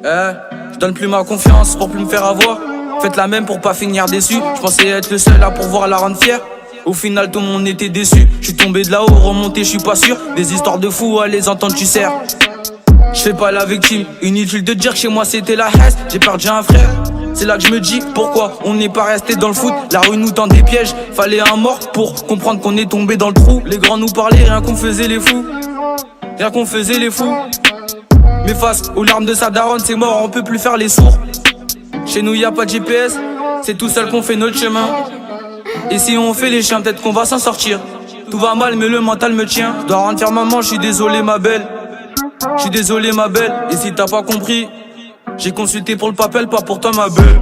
Je donne plus ma confiance pour plus me faire avoir. Faites la même pour pas finir déçu. Je pensais être le seul à pouvoir la rendre fière. Au final tout le monde était déçu. Je suis tombé de là-haut, remonté, je suis pas sûr. Des histoires de fous, à les entendre tu sers. Je fais pas la victime, inutile de dire que chez moi c'était la haine. J'ai perdu un frère, c'est là que je me dis pourquoi on n'est pas resté dans le foot. La rue nous tend des pièges, fallait un mort pour comprendre qu'on est tombé dans le trou. Les grands nous parlaient, rien qu'on faisait les fous. Rien qu'on faisait les fous. Mais face aux larmes de sa daronne, c'est mort, on peut plus faire les sourds. Chez nous y a pas de GPS, c'est tout seul qu'on fait notre chemin. Et si on fait les chiens, peut-être qu'on va s'en sortir. Tout va mal mais le mental me tient. Je dois rendre fier maman, je suis désolé ma belle. Je suis désolé ma belle. Et si t'as pas compris, j'ai consulté pour le papel, pas pour toi ma belle.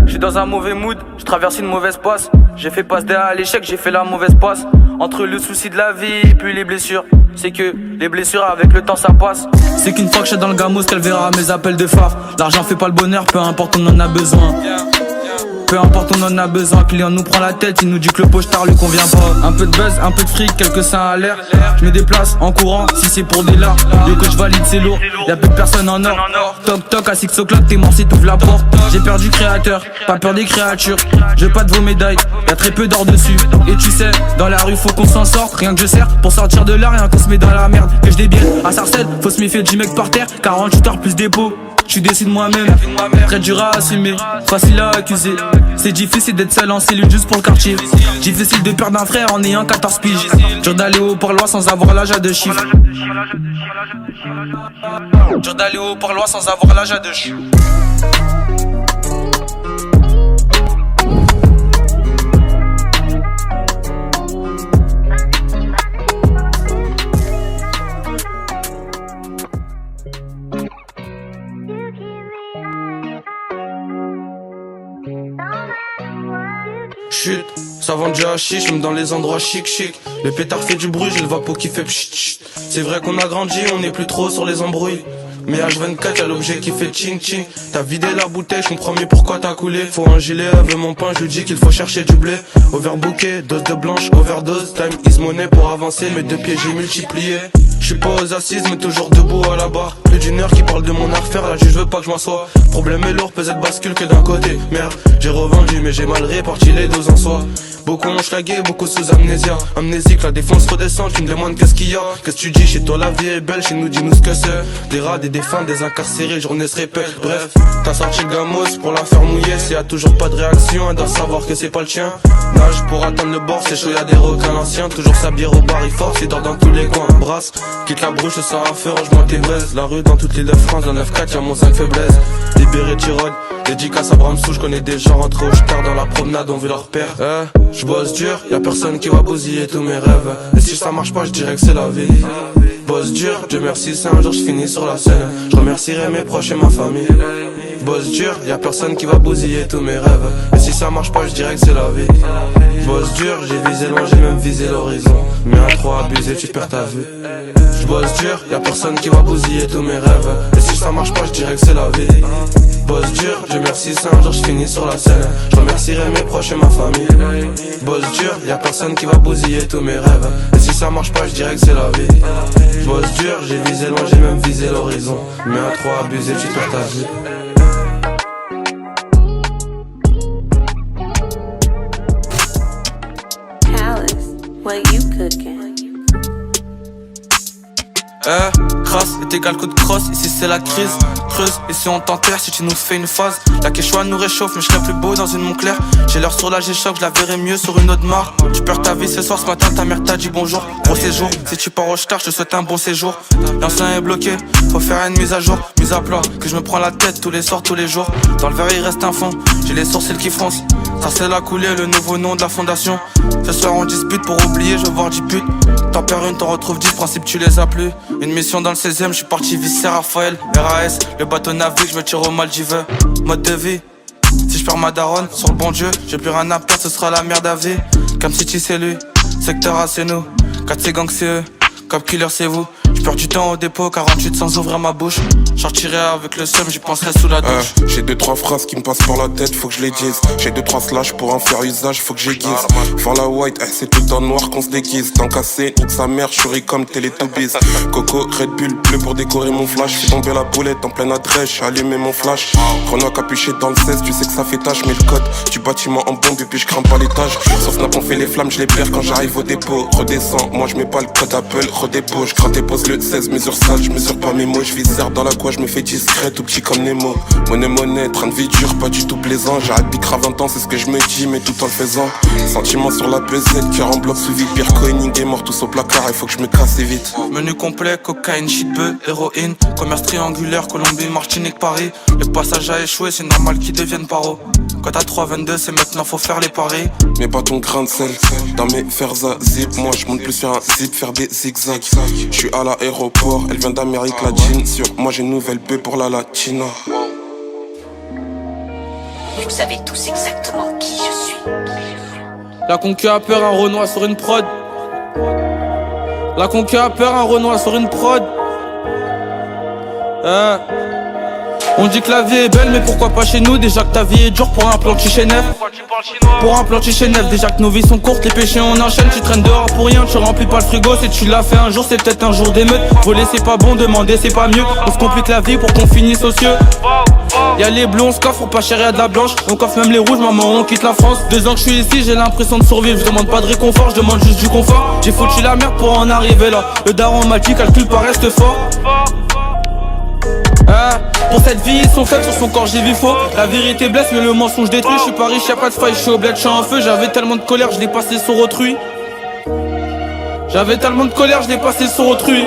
Je suis dans un mauvais mood, je traverse une mauvaise passe. J'ai fait passe derrière l'échec, j'ai fait la mauvaise passe. Entre le souci de la vie et puis les blessures, c'est que les blessures avec le temps ça passe. C'est qu'une fois que je suis dans le gamos qu'elle verra mes appels de phare. L'argent fait pas le bonheur, peu importe on en a besoin. Peu importe on en a besoin, client nous prend la tête, il nous dit que le pochetard lui convient pas. Un peu de buzz, un peu de fric, quelques seins à l'air. Je me déplace en courant, si c'est pour des lards. Le coach valide c'est lourd, y'a peu de personnes en or. Toc toc à 6 o'clock, t'es mort si t'ouvres la porte. J'ai perdu créateur, pas peur des créatures. Je veux pas de vos médailles, y'a très peu d'or dessus. Et tu sais, dans la rue faut qu'on s'en sorte. Rien que je sers pour sortir de là, rien qu'on se met dans la merde. Que je débienne à Sarcelles, faut se méfier du mec par terre. 48 heures plus dépôt. Je suis déçu de moi-même, très dur à assumer, facile à accuser. C'est difficile d'être seul en cellule juste pour le quartier. Difficile de perdre un frère en ayant 14 piges. Dur d'aller au parloir sans avoir l'âge à deux chiffres. Dur d'aller au parloir sans avoir l'âge à deux chiffres. Chut, ça vend du hashish, même dans les endroits chic. Le pétard fait du bruit, j'ai le vapeau qui fait pchit. C'est vrai qu'on a grandi, on n'est plus trop sur les embrouilles. Mais H24 y'a l'objet qui fait ching. T'as vidé la bouteille, je comprends mieux pourquoi t'as coulé. Faut un gilet, elle veut mon pain, je lui dis qu'il faut chercher du blé. Overbooké, dose de blanche, overdose. Time is money pour avancer, mes deux pieds j'ai multiplié. J'suis pas aux assises mais toujours debout à la barre. Plus d'une heure qui parle de mon affaire, la juge veut pas que je m'assoie. Problème est lourd, pesette bascule que d'un côté. Merde, j'ai revendu mais j'ai mal réparti les doses en soi. Beaucoup ont schlagué, beaucoup sous amnésia. Amnésique, la défense redescend, tu me demandes qu'est-ce qu'il y a. Qu'est-ce que tu dis, chez toi la vie est belle, chez nous dis-nous ce que c'est. Des rats, des défunts, des incarcérés, journée se répète. Bref, t'as sorti le gamos pour la faire mouiller. S'il y a toujours pas de réaction, elle doit savoir que c'est pas le tien. Nage pour atteindre le bord, c'est chaud, y'a des requins l'ancien. Toujours sa bière au bar, il force, il dort dans tous les coins. Brasse, quitte la brouche, ça à faire, range-moi tes braises. La rue dans toutes les 9 France, dans 9-4, y'a mon 5 faiblesse. Libéré Tyrone, dédicace à Bramsou, j'connais des gens rentrés au j'pars dans la promenade, on veut leur père. J'bosse dur, y'a personne qui va bousiller tous mes rêves. Et si ça marche pas, j'dirais que c'est la vie. Bosse dur, Dieu merci, c'est un jour j'finis sur la scène. J'remercierai mes proches et ma famille. Bosse dur, y'a personne qui va bousiller tous mes rêves. Et si ça marche pas, j'dirais que c'est la vie. Bosse dur, j'ai visé loin, j'ai même visé l'horizon. Mais à trop abuser, tu perds ta vue. J'bosse dur, y'a personne qui va bousiller tous mes rêves. Et si ça marche pas, j'dirais que c'est la vie. Bosse dur, Dieu merci, c'est un jour j'finis sur la scène. J'remercierai mes proches et ma famille. Bosse dur, y'a personne qui va bousiller tous mes rêves. Et si ça marche pas, j'dirais que c'est la vie. Bosse dur, j'ai visé loin, j'ai même visé l'horizon. Mais à trop abuser, tu perds ta vie. What you cooking? Crasse est égal coup de crosse, ici c'est la crise. Creuse, et si on t'enterre, si tu nous fais une phase. La Quechua nous réchauffe, mais je serai plus beau dans une Montclair. J'ai l'heure sur la G-Shock, je la verrai mieux sur une autre mare. Tu perds ta vie ce soir, ce matin ta mère t'a dit bonjour. Gros séjour, si tu pars au star, je te souhaite un bon séjour. L'ancien est bloqué, faut faire une mise à jour. Mise à plat, que je me prends la tête tous les soirs, tous les jours. Dans le verre il reste un fond, j'ai les sourcils qui froncent. Ça c'est la coulée, le nouveau nom de la fondation. Ce soir on dispute pour oublier, je veux voir 10 putes. T'en perds une, t'en retrouves 10, principe tu les as plus. Une mission dans le 16ème, je suis parti visser Raphaël. RAS, le bateau navigue, je me tire au Maldives. Mode de vie, si je perds ma daronne, sur le bon Dieu, j'ai plus rien à perdre, ce sera la merde à vie. Comme City c'est lui, secteur A c'est nous, 4 c'est gang c'est eux, Cop Killer c'est vous. J'perds du temps au dépôt, 48 sans ouvrir ma bouche. J'sortirai avec le seum, j'y penserai sous la douche. J'ai 2-3 phrases qui me passent par la tête, faut que je les dise. J'ai 2-3 slash pour en faire usage, faut que j'aiguise. Voir la white, c'est tout dans le noir qu'on se déguise. Tant cassé, nique sa mère, j'suis comme Teletubbies. Coco, Red Bull, bleu pour décorer mon flash. J'fais tomber la boulette en pleine adresse, j'ai allumé mon flash. Renoir capuché dans le 16, tu sais que ça fait tâche. Mais le code du bâtiment en bombe et puis j'grimpe pas l'étage. Sur Snap on fait les flammes, je les perds quand j'arrive au dépôt. Redescends, moi j'mets pas le code Apple, redépôt. J'gratte et pose le 16, mesure sale, j'mesure pas mes mots. J'vis serre dans la quoi, j'me fais discret, tout petit comme Nemo. Monnaie, train de vie dur, pas du tout plaisant. J'arrête bicra 20 ans, c'est ce que je me dis, mais tout en le faisant. Sentiment sur la pesette, cœur en bloc sous vide. Pierre Koenig est mort tous au placard, il faut que je me casse vite. Menu complet, cocaïne, shit beu, héroïne. Commerce triangulaire, Colombie, Martinique, Paris. Le passage a échoué, c'est normal qu'ils deviennent paro. Quand t'as 3,22, c'est maintenant faut faire les paris. Mais pas ton grain de sel dans mes fers à zip. Moi je monte plus sur un zip, faire des zigzags. Je suis à l'aéroport, elle vient d'Amérique latine. Sur moi j'ai une nouvelle paix pour la latina. Vous savez tous exactement qui je suis. La concu a peur, un Renoir sur une prod. La concu a peur, un Renoir sur une prod. On dit que la vie est belle, mais pourquoi pas chez nous? Déjà que ta vie est dure pour un plan Chichéneuf. Pour un plan Chichéneuf, déjà que nos vies sont courtes, les péchés on enchaîne. Tu traînes dehors pour rien, tu remplis pas le frigo. Si tu l'as fait un jour, c'est peut-être un jour d'émeute. Voler c'est pas bon, demander c'est pas mieux. On se complique la vie pour qu'on finisse aux cieux. Y'a les bleus, on se coffre, pas cher, y'a de la blanche. On coffre même les rouges, maman, on quitte la France. 2 ans que je suis ici, j'ai l'impression de survivre. Je demande pas de réconfort, je demande juste du confort. J'ai foutu la merde pour en arriver là. Le daron m'a dit, calcule pas, reste fort. Pour cette vie, ils sont faibles, sur son corps j'ai vu faux. La vérité blesse, mais le mensonge détruit. Je suis pas riche, y'a pas de faille, je suis au bled, je suis en feu. J'avais tellement de colère, je l'ai passé sur autrui. J'avais tellement de colère, je l'ai passé sur autrui.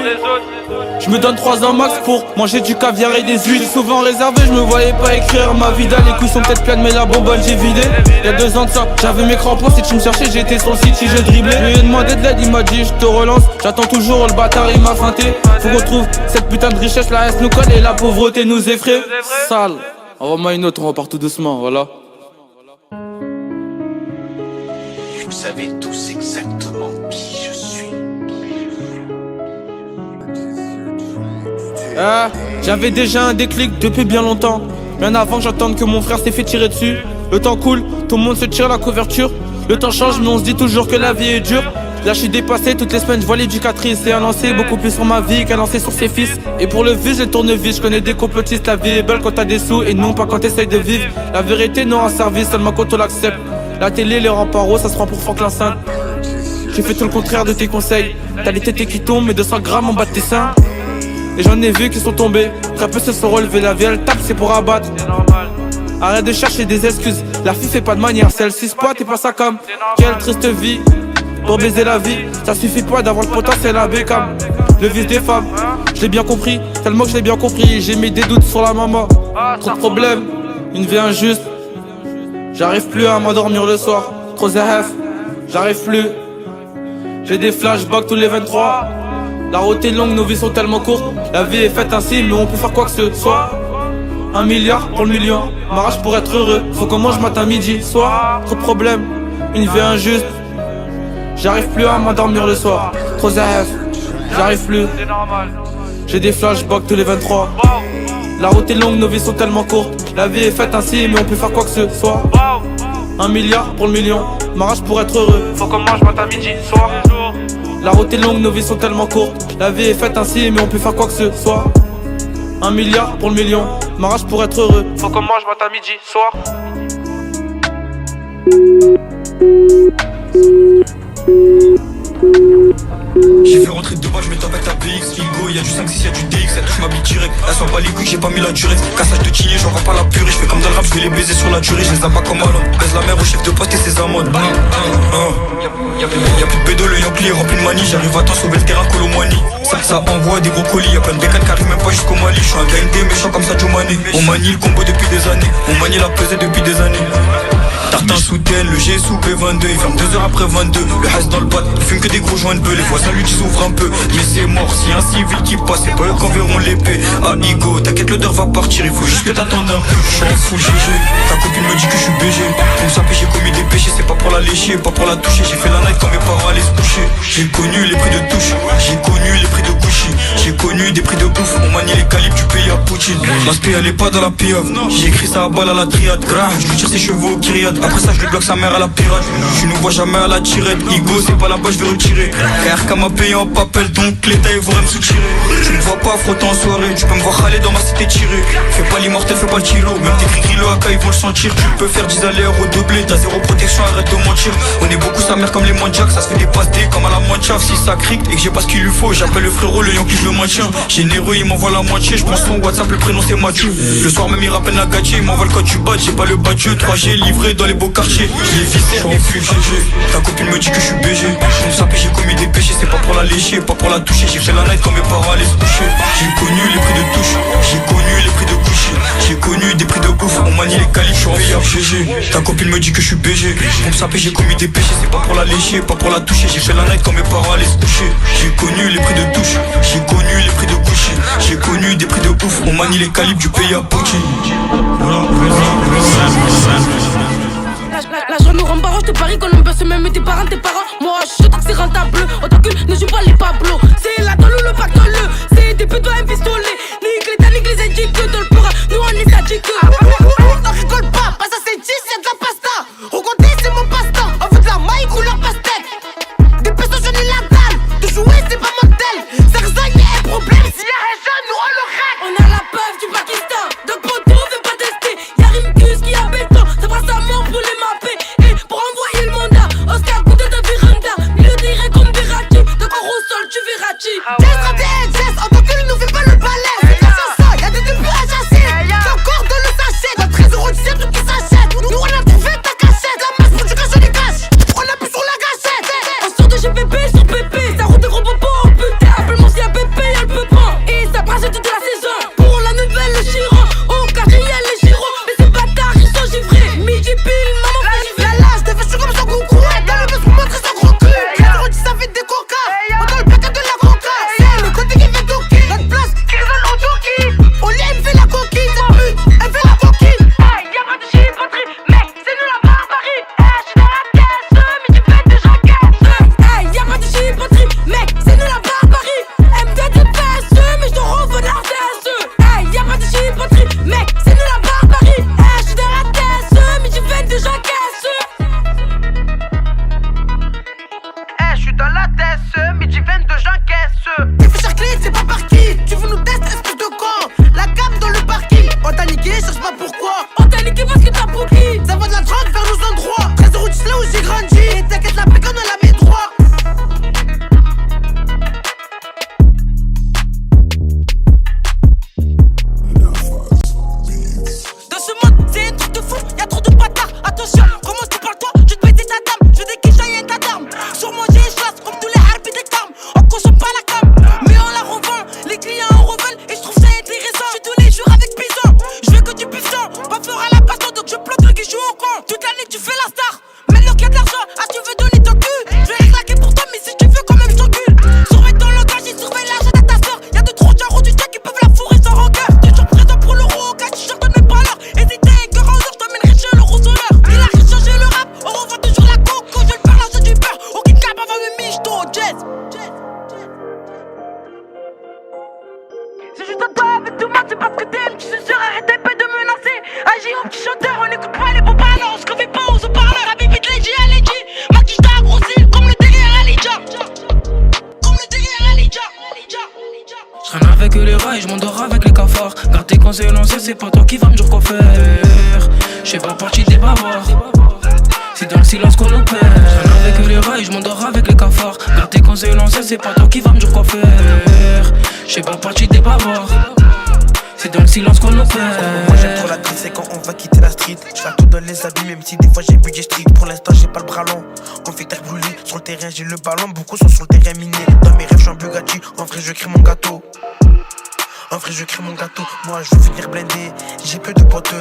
Je me donne 3 ans max pour manger du caviar et des huiles. Souvent réservé, je me voyais pas écrire ma vida. Les couilles sont peut-être pleines mais la bonbonne j'ai vidé. Y'a 2 ans de ça, j'avais mes crampons. Si tu me cherchais, j'étais sur le site, si je driblais. Je lui ai demandé de l'aide, il m'a dit je te relance. J'attends toujours, le bâtard il m'a feinté. Faut qu'on trouve cette putain de richesse, la S nous colle et la pauvreté nous effraie. Sale, envoie-moi une autre, on repart tout doucement, voilà. Vous savez tous exactement qui je suis. J'avais déjà un déclic depuis bien longtemps. Bien avant que j'entende que mon frère s'est fait tirer dessus. Le temps coule, tout le monde se tire la couverture. Le temps change mais on se dit toujours que la vie est dure. Là je suis dépassé, toutes les semaines je vois l'éducatrice. Et un lancé beaucoup plus sur ma vie qu'un lancé sur ses fils. Et pour le vice, j'ai le tournevis, je connais des complotistes. La vie est belle quand t'as des sous et non pas quand t'essayes de vivre. La vérité non un service, seulement quand on l'accepte. La télé, les remparts, ça se prend pour Franklin Sainte. J'ai fait tout le contraire de tes conseils. T'as les tétés qui tombent, mais 200 grammes en bas de tes seins. Et j'en ai vu qui sont tombés, très peu se sont relevés. La vie elle tape, c'est pour abattre. Arrête de chercher des excuses, la fille fait pas de manière. Celle-ci se pointe et pas ça comme. Quelle triste vie, pour baiser la vie. Ça suffit pas d'avoir le potentiel à Beckham. Le vice des femmes, je l'ai bien compris, tellement que je l'ai bien compris. J'ai mis des doutes sur la maman, trop de problèmes, une vie injuste. J'arrive plus à m'endormir le soir, trop ZF, j'arrive plus. J'ai des flashbacks tous les 23. La route est longue, nos vies sont tellement courtes. La vie est faite ainsi, mais on peut faire quoi que ce soit. 1 milliard pour le million, ma rage pour être heureux. Faut qu'on mange matin, midi, soir. Trop de problèmes, une vie injuste. J'arrive plus à m'endormir le soir, trop ZF, j'arrive plus. J'ai des flashbacks tous les 23. La route est longue, nos vies sont tellement courtes. La vie est faite ainsi, mais on peut faire quoi que ce soit. 1 milliard pour le million, ma rage pour être heureux. Faut qu'on mange matin, midi, soir. La route est longue, nos vies sont tellement courtes. La vie est faite ainsi, mais on peut faire quoi que ce soit. 1 milliard pour le million, ma rage pour être heureux. Faut qu'on mange matin, midi, soir. J'ai fait rentrer de bas, je mets ta bête à PX. Bingo, y'a du 5-6, y'a du DX. Elle touche ma bite direct, elle sent pas les couilles, j'ai pas mis la durée. Cassage de chili, j'en vois pas la purée. J'fais comme dans le rap, j'vais les baiser sur la durée. J'les abats comme Alon, baise la mère au chef de poste et ses amendes. Y'a plus de bédo, le yankli est rempli de manie. J'arrive à temps sauver le terrain, Colomani. Ça envoie des gros colis, y'a plein de bécanes qui arrivent même pas jusqu'au Mali. J'suis un gars indé méchant comme Sadio Mané. On manie le combo depuis des années, on manie la pesée depuis des années. Tartin soutien, le G sous P22. Il ferme 2 heures après 22. Le haze dans le bat, il fume que des gros joints de bœuf. Les voisins lui disent ouvre un peu, mais c'est mort. Si un civil qui passe, c'est pas eux qui enverront l'épée. Ah Igo, t'inquiète l'odeur va partir. Il faut juste que t'attendes un peu. Je suis en full GG, ta copine me dit que je suis BG. Pour me saper j'ai commis des péchés. C'est pas pour la lécher, pas pour la toucher. J'ai fait la night quand mes parents allaient se coucher. J'ai connu les prix de touche, j'ai connu les prix de Gucci. J'ai connu des prix de bouffe, on manie les calibres du pays à Poutine. L'aspect elle est pas dans la pieuvre, j'ai écrit ça à balle à la triade. Grave, je lui tire ses chevaux au Kyriade. Après ça je lui bloque sa mère à la pirate. Je ne vois jamais à la tirette, Igo c'est pas là-bas je vais retirer. RK m'a payé en papel donc l'État il voudrait me soutirer. Je ne vois pas frotter en soirée, tu peux me voir aller dans ma cité tirée. Fais pas l'immortel, fais pas le kilo, même tes cris le AK ils vont le sentir. Tu peux faire 10 allers au doublé, t'as zéro protection, arrête de mentir. On est beaucoup sa mère comme les Mondiacs, ça se fait des passes D comme à la Manchaf. Si ça cric et que j'ai pas ce qu'il lui faut, j'appelle le frérot, le Yankee je le maintiens. Généreux il m'envoie la moitié, je prends son WhatsApp, le prénom c'est Mathieu. Le soir même il rappelle la gadget, il m'envoie le code du badge, j'ai pas le badge 3G livré dans les beaux quartiers. Je l'ai vissé, j'en full GG. Ta copine me dit que je suis BG. Je me sapé, j'ai commis des péchés, c'est pas pour la lécher, pas pour la toucher. J'ai fait la night quand mes parents allaient se coucher. J'ai connu les prix de touche, j'ai connu les prix de Gucci. J'ai connu des prix de bouffe, on manie les calibres, je suis en meilleur GG. Ta copine me dit que je suis BG. Pour me saper, j'ai commis des péchés, c'est pas pour la lécher, pas pour la toucher. J'ai fait la night quand mes parents allaient se coucher. J'ai connu les prix de touche, j'ai connu les prix de Gucci. J'ai connu des prix de bouffe, on manie les calibres du pays à Poutine. La joie nous rend barrage, je te parie qu'on aime se même tes parents. Moi je suis que c'est rentable, autant que ne joue pas les Pablo. C'est la tôle ou le pactole, c'est des putains un pistolet. Nique l'état, nique les indiques, de le pourra, nous on est sadique. On rigole pas, pas ça c'est 10, y'a de la pasta. Regardez c'est mon passe-temps, on veut de la maille ou la pastèque. Des pestos j'en ai la dalle, de jouer c'est pas mortel. Ça résout y'a un problème, s'il y a un jeune nous on le règle. On a la peur du Pakistan, donc poto veut pas tester. Y'a Rimkus qui a béton, ça fera sa mort pour les mapper. Et pour envoyer le mandat, Oscar goûte de Viranda. Mieux dirait comme Verratti, donc en roussol tu verras chi. Jess raté Jess, en tant que lui nous fait pas le balai. C'est grâce à ça, y'a des débuts à chasser. J'ai encore de le sachet, dans 13 € tu sais tout qui s'achète. Nous on a trouvé ta cachette, la masse pour du cash on les cache. On appuie sur la gâchette. On sort de GPP sur PP, ça roule de gros popos. Putain, appelle-moi si y'a BP, y'a le peu pas. Et ça brasse toute la saison, pour la nouvelle le Chiron. Au quartier y'a les Giro, mais ces bâtards ils sont givrés. Midi pile, maman fait givrer. La lâche, des fâches comme son coucou. Dans le bus pour montrer son gros cul. 15 € ça fait des coca. On dans le placard de la coca. C'est le côté qui fait toquer. Notre place qui résonne en toki. On lui elle fait la coquille, cette pute, elle fait la coquille. Hey, y'a pas de chipoterie, mec, c'est nous la barbarie. Hey, j'suis dans la caisse, mais tu fais déjà caisse. Hey, y'a pas de chipoterie, mec, c'est nous la barbarie. M2 de PSE, mais j'te renvoie de la DSE. Hey, y'a pas de chipoterie, mec, c'est nous la barbarie. Hey, j'suis dans la TSE, mais tu fais déjà caisse. Je suis dans la TSE, midi 22 j'encaisse. Tu fais cher clé, c'est pas par qui. Tu veux nous tester, espèce de con. La gamme dans le parking. On t'a niqué, cherche pas pourquoi. On t'a niqué parce que t'as bouclé. Ça va de la drogue vers nos endroits. 13 € tu sais là où j'ai grandi. Et t'inquiète, la pécane on la met droit. Dans ce monde, c'est un truc de fou, y'a trop de bâtards. Attention, commence tu parles toi, je te péter ta dame. Je déguise, j'ai un tas d'armes. Sur moi, j'ai une chasse, comme tous les harpies des carmes. On consomme pas la cam, mais on la revend. Les clients en reveulent et je trouve ça intéressant. Je suis tous les jours avec Pison, je veux que du puissant. Pas faire à la baston, donc je plante le qui joue au con. Toute l'année, tu fais la star. Maintenant qu'il y a de l'argent, ah, tu veux donner ton cul. Je vais les claquer pour toi, mais si tu veux, quand même, je t'encule. Surveille ton langage et surveille l'argent de ta soeur. Y'a de trop de gens du temps qui peuvent la fourrer sans rancœur. Toujours présent pour l'euro au cas, tu donne même pas l'heure. Hésitez, cœur en or, t'emmènerais chez le rosoleur. Il a rien changé le rap, on revoit toujours la coco. Je le perds, l'argent du beurre. Aucune cap avant mes miches, toi, jazz. C'est juste à toi avec tout le monde, c'est parce que t'aimes. Tu sais, arrête un peu de menacer. Agis au petit chanteur, on écoute pas les beaux ballons. On se confie pas aux haut-parleurs. Habib vite les G, allez G. Maquille t'a grossi comme le derrière Alidja. Comme le derrière Alidja. Je traîne avec les rails, je m'endors avec les cafards. Garde tes conseils lancés, c'est pas toi qui vas me dire quoi faire. J'fais pas partie des bavards, c'est dans le silence qu'on opère. Je traîne avec les rails, je m'endors avec les cafards. Garde tes conseils lancés, c'est pas toi qui vas me dire quoi faire. J'fais pas partie des bavards, c'est dans le silence qu'on opère. Moi j'aime trop la crise, c'est quand on va quitter la street. J'fais tout dans les habits, même si des fois j'ai budget strict. Pour l'instant j'ai pas le bras long, on fait terre brûlée. Sur le terrain j'ai le ballon, beaucoup sont sur le terrain miné. Dans mes rêves j'suis un Bugatti, en vrai je crée mon gâteau. En vrai je crée mon gâteau, moi je veux finir blindé. J'ai peu de potes,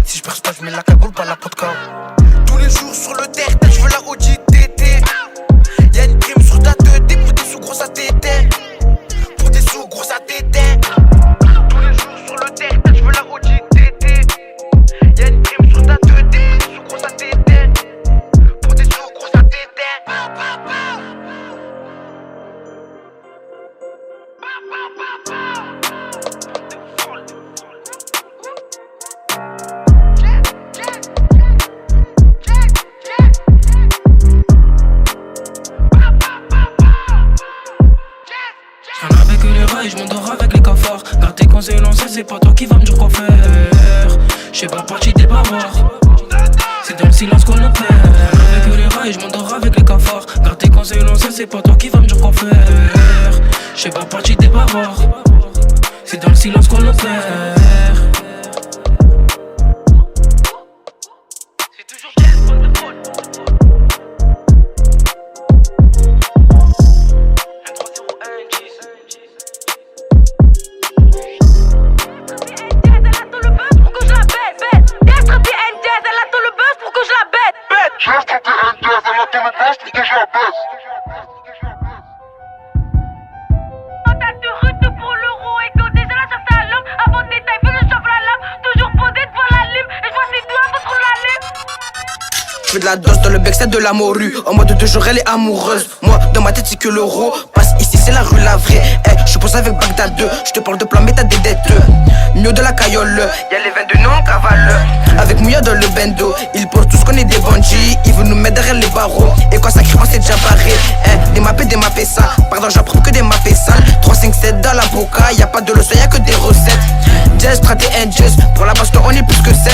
si je perce pas je mets la cagoule, pas la vodka. Tous J'fais pas partie des bavards. C'est dans le silence qu'on nous perd. Avec les rails, j'm'endors avec les cafards. Garde tes conseils, non, ça c'est pas toi qui vas me dire quoi faire. J'fais pas partie des bavards. C'est dans le silence qu'on nous perd. De la dose dans le bec, c'est de la morue. En mode de jour, elle est amoureuse. Moi, dans ma tête, c'est que l'euro. Passe ici, c'est la rue la vraie. Je suis posé avec Bagdad 2. Je te parle de plan, mais t'as des dettes. Mieux de la caillole. Y'a les 22 noms en cavale. Avec Mouya dans le bendo. Ils pensent tous qu'on est des bandits. Ils veulent nous mettre derrière les barreaux. Et quand ça crie, c'est déjà barré. Des mappés ça. Pardon, j'apprends que des mappés sales. 3, 5, 7 dans la boca. Y'a pas de leçon, y'a que des recettes. Jazz, traité and jazz. Pour la baston, on est plus que 7.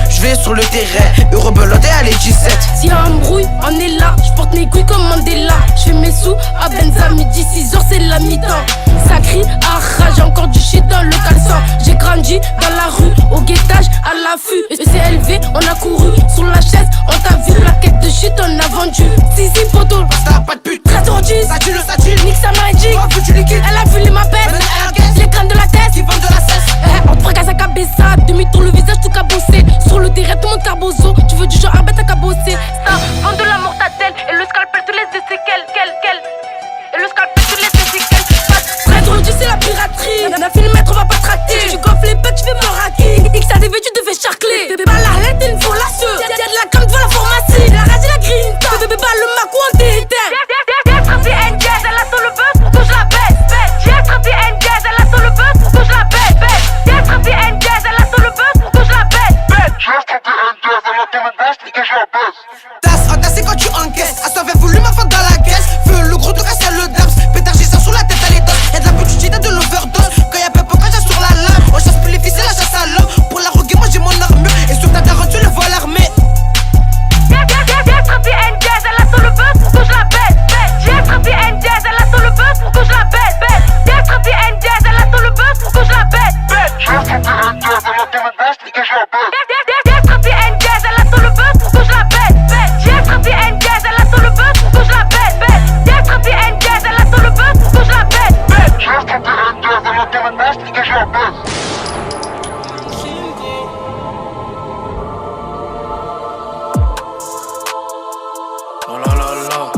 Je vais sur le terrain. Eurobelote à les 17. Si y'a un brouille, on est là. J'porte mes couilles comme Mandela. J'fais mes sous à Benza, midi 6h, c'est la mi-temps. Ça crie, ah, j'ai encore du shit dans le caleçon. J'ai grandi dans la rue, au guettage, à l'affût. Et c'est élevé, on a couru sur la chaise. On t'a vu, plaquette de shit, on a vendu. Si, poteau, ça pas de pute. 13h10, ça tue le, ça tue. nique sa magic. Oh, veux du liquide. Elle a vu les mapettes, les crânes de la tête. Qui vendent de la cesse. On te fracasse à cabessa, demi-tour le visage tout cabossé. Sur le terrain, tout le monde carbozo. Tu veux du genre arbête à cabosser. Ça, vend de la mortadelle. Et le scalpel, tu laisses des séquelles. Et le scalpel, tu laisses des séquelles. Très c'est la piraterie. On a filmé, on va pas tracter. Tu gonfles les pecs, tu fais me raquer. XADV, tu devais charcler. Bébé, pas la lettre, il me faut la seule. Y'a de la crème devant la pharmacie. La rage et la grinta. Bébé, pas le macou, on t'éteint. J'ai attrapé un jazz, elle attend le buzz pour que je la baisse. J'ai attrapé un jazz, elle attend le buzz pour que je la baisse. J'ai attrapé un jazz, elle attend le buzz pour que je la baisse. J'ai attrapé un jazz, elle attend le buzz pour que je la baisse. Tasse quand tu encaisses. À avait voulu ma femme dans la caisse. Feu le gros de casser le daps. Pétard, j'ai ça sous la tête, elle est danse. Y'a de la petite de l'overdose. Quand y'a peur, quand j'ai sur la lame. On chasse plus les ficelles, la chasse à l'homme. Pour la roguer, moi j'ai mon armure. Et sur ta daronne, tu le vois l'armée. J'ai attrapé un jazz, elle attend le buzz pour que je la baisse. J'ai attrapé un jazz, elle attend le buzz pour que je la baisse. J'ai attrapé un jazz, elle attend le buzz pour que je la baisse. J'ai attrapé un jazz, elle attend le buzz pour que je la baisse. J'ai attrapé un jazz, elle attend le buzz pour que je la baisse. J'ai attrapé un jazz, elle attend le buzz pour que je la baisse. J'ai attrapé un jazz, elle attend le buzz pour que je la baisse. J'ai attrapé un jazz, elle attend le buzz pour que je la baisse. Oh la la la.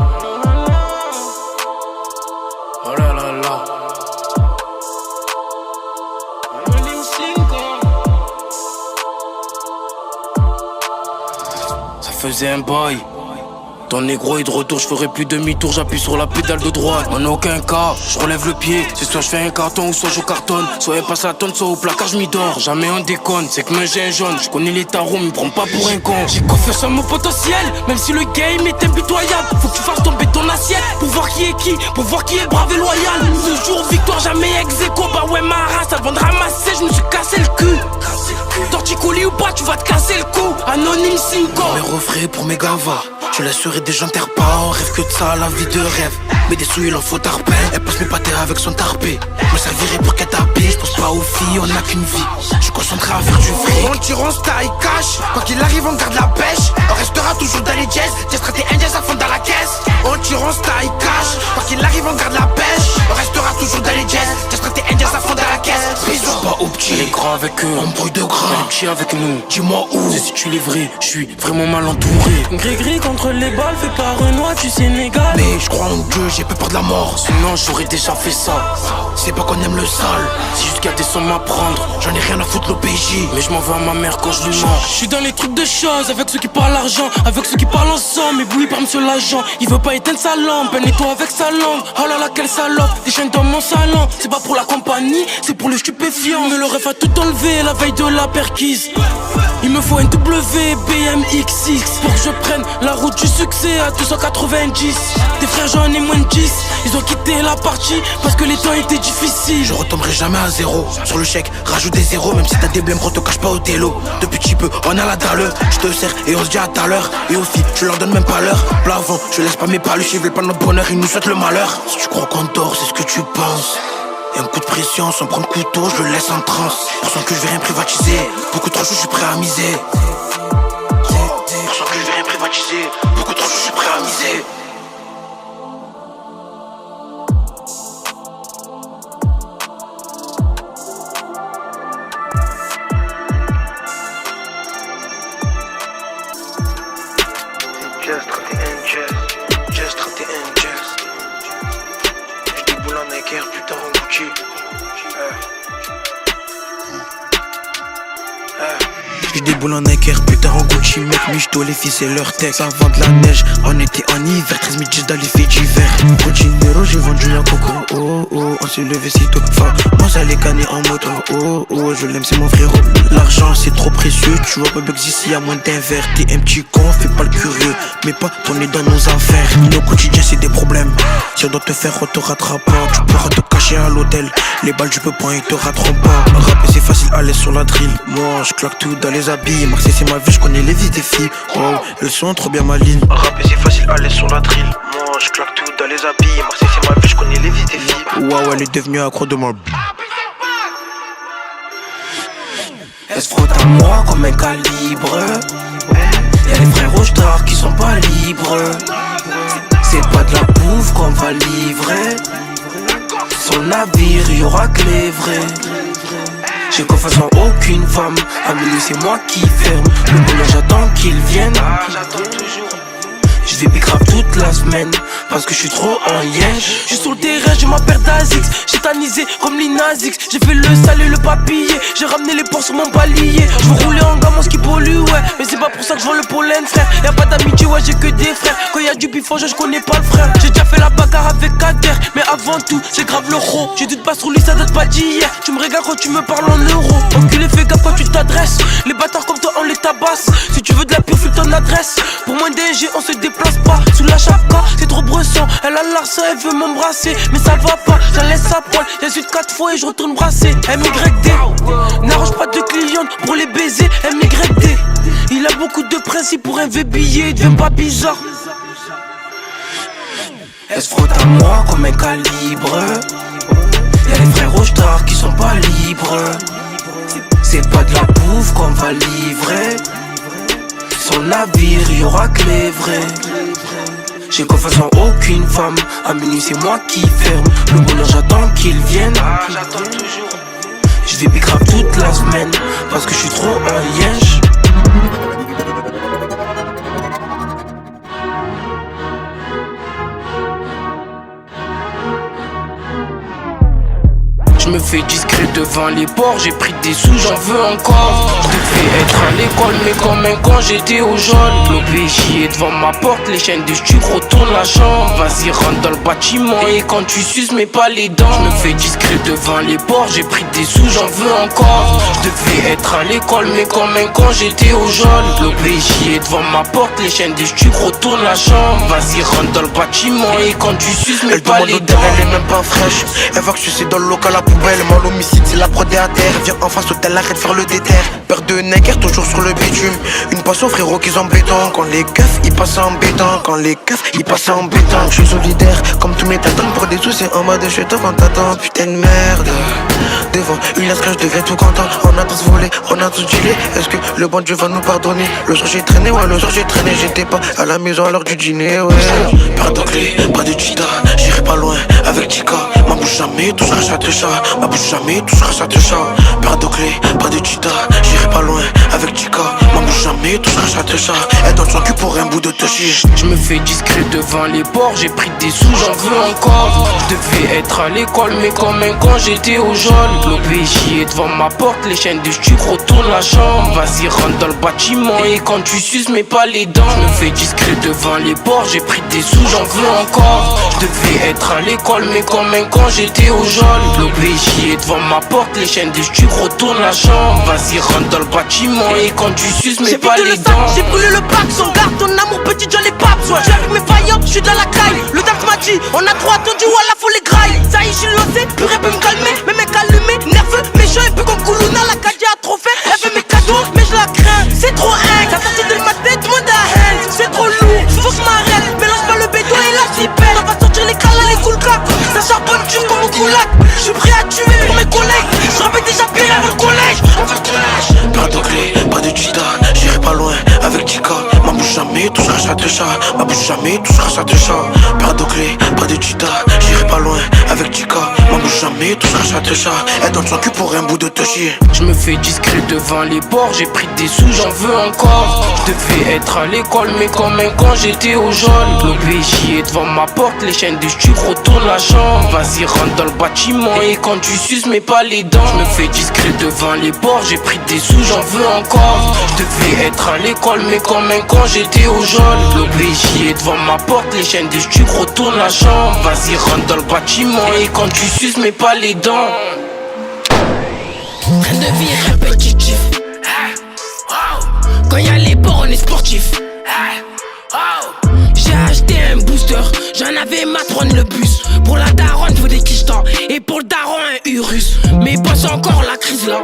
Oh la la la. Ça faisait un bail. Ton négro est de retour, je ferai plus demi-tour, j'appuie sur la pédale de droite. En aucun cas, je relève le pied. C'est soit je fais un carton ou soit je cartonne. Soit elle passe la tonne, soit au placard je m'y dors. Jamais on déconne, c'est que j'ai un jaune. Je connais les tarots, me prends pas pour un con. J'ai confiance en mon potentiel, même si le game est impitoyable. Faut que tu fasses tomber ton assiette pour voir qui est qui, pour voir qui est brave et loyal. Toujours victoire, jamais ex-aequo. Bah ouais, ma race, avant de ramasser, je me suis cassé le cul. Torticolis ou pas, tu vas te casser le cou. Anonyme Cinco. Mes refrains pour mes gavas. Je laisserai des gens terre pas, on rêve que de ça, la vie de rêve. Mais des sous il en faut tarpin. Elle passe mes pâtés avec son tarpé. Me servirai pour qu'elle t'habille. Je pense pas aux filles, on n'a qu'une vie. Je suis concentré à faire du fric. On tire, on se taille, cash. Quoi qu'il arrive, on garde la pêche. On restera toujours dans les jazz. Jazz traité un jazz à fond dans la caisse. On tire, on se taille, cash. Quoi qu'il arrive, on garde la pêche. On restera toujours dans les jazz. Jazz traité un jazz à fond dans la caisse. Bisous. Pas au petit, les grands avec eux. On brouille de gras. Les petits avec nous. Dis-moi où. C'est si tu livres, je suis vraiment mal entouré. Gris-gris contre les balles, fait par Renoir du Sénégal. Mais je crois en Dieu, j'ai peu peur de la mort. Sinon j'aurais déjà fait ça. C'est pas qu'on aime le sale. C'est juste qu'il y a des sommes à prendre. J'en ai rien à foutre l'OPJ. Mais je m'en veux à ma mère quand je lui mens. Je suis dans les trucs de choses, avec ceux qui parlent argent, avec ceux qui parlent ensemble. Ébloui par monsieur l'agent, il veut pas éteindre sa lampe. Un étau avec sa langue, oh là là quelle salope. Des chaînes dans mon salon, c'est pas pour la compagnie, c'est pour le stupéfiant. Mais le ref a tout enlevé la veille de la perquise. Il me faut un WBMX6 pour que je prenne la route du succès à 290. Des frères j'en ai moins de 10. Ils ont quitté la partie parce que les temps étaient difficiles. Je retomberai jamais à zéro. Sur le chèque, rajoute des zéros. Même si t'as des blèmes, on te cache pas au télo. Depuis petit peu, on a la dalle. Je te sers et on se dit à tout à l'heure. Et aux filles, je leur donne même pas l'heure. Plavant, je laisse pas mes paluches. Ils veulent pas notre bonheur, ils nous souhaitent le malheur. Si tu crois qu'on dort, c'est ce que tu penses. Et un coup de pression, sans prendre couteau, je le laisse en transe. Pour ça que je vais rien privatiser. Beaucoup trop chaud, je suis prêt à miser. Pour ça que je vais rien privatiser. Beaucoup trop chaud, je suis prêt à miser. Just 31 Just. Je déboule en Nike, putain en Gucci. Je déboule en Nike, putain en Gucci. Mec, michto, les filles c'est leur texte. Avant de la neige, on était en hiver. 13 000 dans les faits d'hiver. Cocinero, j'ai vendu un coco. Oh oh, on s'est levé si tôt. Moi ça les canner en moto. Oh oh, je l'aime, c'est mon frérot. L'argent c'est trop précieux. Tu vois pas Bugs ici à moins d'un verre. T'es un petit con, fais pas le curieux. Mais pas tourner dans nos affaires. Nos quotidiens c'est des problèmes. Si on doit te faire, on te rattrape pas. Tu pourras te cacher à l'hôtel. Les balles du peu point, ils te rateront pas. Rapper c'est facile, aller sur la drill. Moi je claque tout dans les habits. Marseille c'est ma vie, je connais les vies des filles. Oh, elles sont trop bien malines. Rapper c'est facile, aller sur la drill. Moi je claque tout dans les habits. Marseille c'est ma vie, je connais les vies des filles. Waouh, elle est devenue accro de ma bille. Elle se frotte à moi comme un calibre. Y'a les frères Rochtar qui sont pas libres. C'est pas de la bouffe qu'on va livrer. Sur le navire y'aura que les vrais. J'ai confiance en aucune femme. À minuit c'est moi qui ferme. Le bonheur j'attends qu'il vienne. Je vais big grave toute la semaine parce que je suis trop en yèche. Je suis sur le terrain, j'ai ma paire d'Azix. J'ai tanisé comme l'Inazix. J'ai fait le sale et le papier. J'ai ramené les porcs sur mon palier. Je veux rouler en gamme, ce qui pollue, ouais. Mais c'est pas pour ça que je vends le pollen, frère. Y'a pas d'amitié, ouais, j'ai que des frères. Quand y'a du bifon, je connais pas le frère. J'ai déjà fait la bagarre avec Kader. Mais avant tout, j'ai grave le ro. J'ai doute pas sur lui, ça date pas d'hier. Tu me regardes quand tu me parles en euros. Enculé, fais gaffe quand tu t'adresses. Les bâtards comme toi, on les tabasse. Si tu veux de la pure, file ton adresse. Pour moins d'EG, on se déplace pas. Sous la chapka, c'est trop bresson. Elle a l'arçon, elle veut m'embrasser. Mais ça va pas, j'en laisse à poil. J'insulte 4 fois et je retourne brasser. MYD, n'arrange pas de cliente pour les baiser. MYD, il a beaucoup de principes pour un V billet. Il devient pas bizarre. Elle se frotte à moi comme un calibre. Y'a les frères Rochtar qui sont pas libres. C'est pas de la bouffe qu'on va livrer. Sur le navire y'aura que les vrais. J'ai confiance en aucune femme. À minuit c'est moi qui ferme. Le bonheur j'attends qu'il vienne. J'attends toujours. Je vais big grave toute la semaine parce que je suis trop en yèche. Je me fais discret devant les ports, j'ai pris des sous, j'en veux encore. Je devais être à l'école, mais comme un con, j'étais au jaune. L'OBJ est devant ma porte, les chaînes de stuc retournent la chambre. Vas-y, rentre dans le bâtiment, et quand tu suces, mets pas les dents. Je me fais discret devant les ports, j'ai pris des sous, j'en veux encore. Je devais être à l'école, mais comme un con, j'étais au jaune. L'OBJ est devant ma porte, les chaînes de stuc retournent la chambre. Vas-y, rentre dans le bâtiment, et quand tu suces, mets pas les dents. Elle est même pas fraîche, elle voit que je suis dans le local à poubelle. Mal homicide, c'est la prod à terre. Viens en face, hôtel, arrête de faire le déter. Paire de Nike, toujours sur le bitume. Une passion, frérot, qu'ils sont béton. Quand les keufs, ils passent en béton. Quand les keufs, ils passent en béton. Je suis solidaire, comme tous mes tatons. Pour des sous, c'est en mode je suis top en t'attends. Putain de merde. Devant une esclave, je deviens tout content. On a tous volé, on a tous dealé. Est-ce que le bon Dieu va nous pardonner? Le soir j'ai traîné, ouais, le soir j'ai traîné. J'étais pas à la maison à l'heure du dîner, ouais. Pas de clé, pas de cheetah. J'irai pas loin avec Tika. Ma bouche jamais touchera ça te chat. Ma bouche jamais touchera ça te chat. Pas de clé, pas de cheetah. J'irai pas loin avec Tika. Ma bouche jamais touchera ça te chat. Elle donne son cul pour un bout de touchy. Je me fais discret devant les ports. J'ai pris des sous, j'en veux encore. Je devais être à l'école, mais comme un con, j'étais au jaune. L'OBJ est devant ma porte, les chaînes de stuc retournent la chambre. Vas-y, rentre dans le bâtiment, et quand tu suces, mets pas les dents. Je me fais discret devant les ports. J'ai pris des sous, j'en veux encore. Je devais être à l'école, mais comme un con, j'étais au jaune. L'OBJ est devant ma porte, les chaînes de stuc retournent la chambre. Vas-y, rentre dans le bâtiment. Et quand tu suces, mais j'ai pas vidé les le sac, dents. j'ai brûlé le pack. Son garde ton amour petit, j'en ai pas besoin. J'suis avec mes faillots, j'suis dans la caille. Le DAF m'a dit, on a trop attendu, voilà faut les grailles. Ça y est, j'suis lancé, plus rien peut me calmer. Mais mec allumé, nerveux, méchant et peu comme Koulouna. La Kadia a trop fait, elle fait mes cadeaux, mais je la crains. C'est trop haine, ça sortit de ma tête, monde à haine. C'est trop lourd, faut que je m'arrête. Mélange pas le béton et la cipelle. On va sortir les calas, les cool cap. Ça charbonne dur comme au coulac. J'suis prêt à tuer pour mes collègues. J'rappelle déjà pire avant le collège. Pas de clé, pas de cheetah, j'irai pas loin avec Tika. Ma bouche jamais touchera ça de chat, ma bouche jamais touchera ça de chat. Pas de clé, pas de cheetah, j'irai pas loin avec Tika. Ma bouche jamais touchera ça de chat. Elle donne son cul pour un bout de te chier. Je me fais discret devant les bords, j'ai pris des sous, j'en veux encore. Je devais être à l'école, mais comme un con, j'étais au jaune. L'OBJ est devant ma porte, les chaînes de stuc retournent la chambre. Vas-y, rentre dans le bâtiment, et quand tu suces, mais pas les dents. Je me fais discret devant les bords, j'ai pris des sous, j'en veux encore. Je devais être à l'école, mais comme un con, j'étais au jaune. L'OBJ est devant ma porte, les chaînes de stuc retournent la chambre. Vas-y, rentre dans le bâtiment, et quand tu suces, mais pas les dents. Train de vie répétitif. Quand y'a les bords, on est sportif. J'ai acheté un booster, j'en avais marre de prendre le bus. Pour la daronne, faut des quichtans. Et pour le daron, un Urus. Mais passe encore la crise là.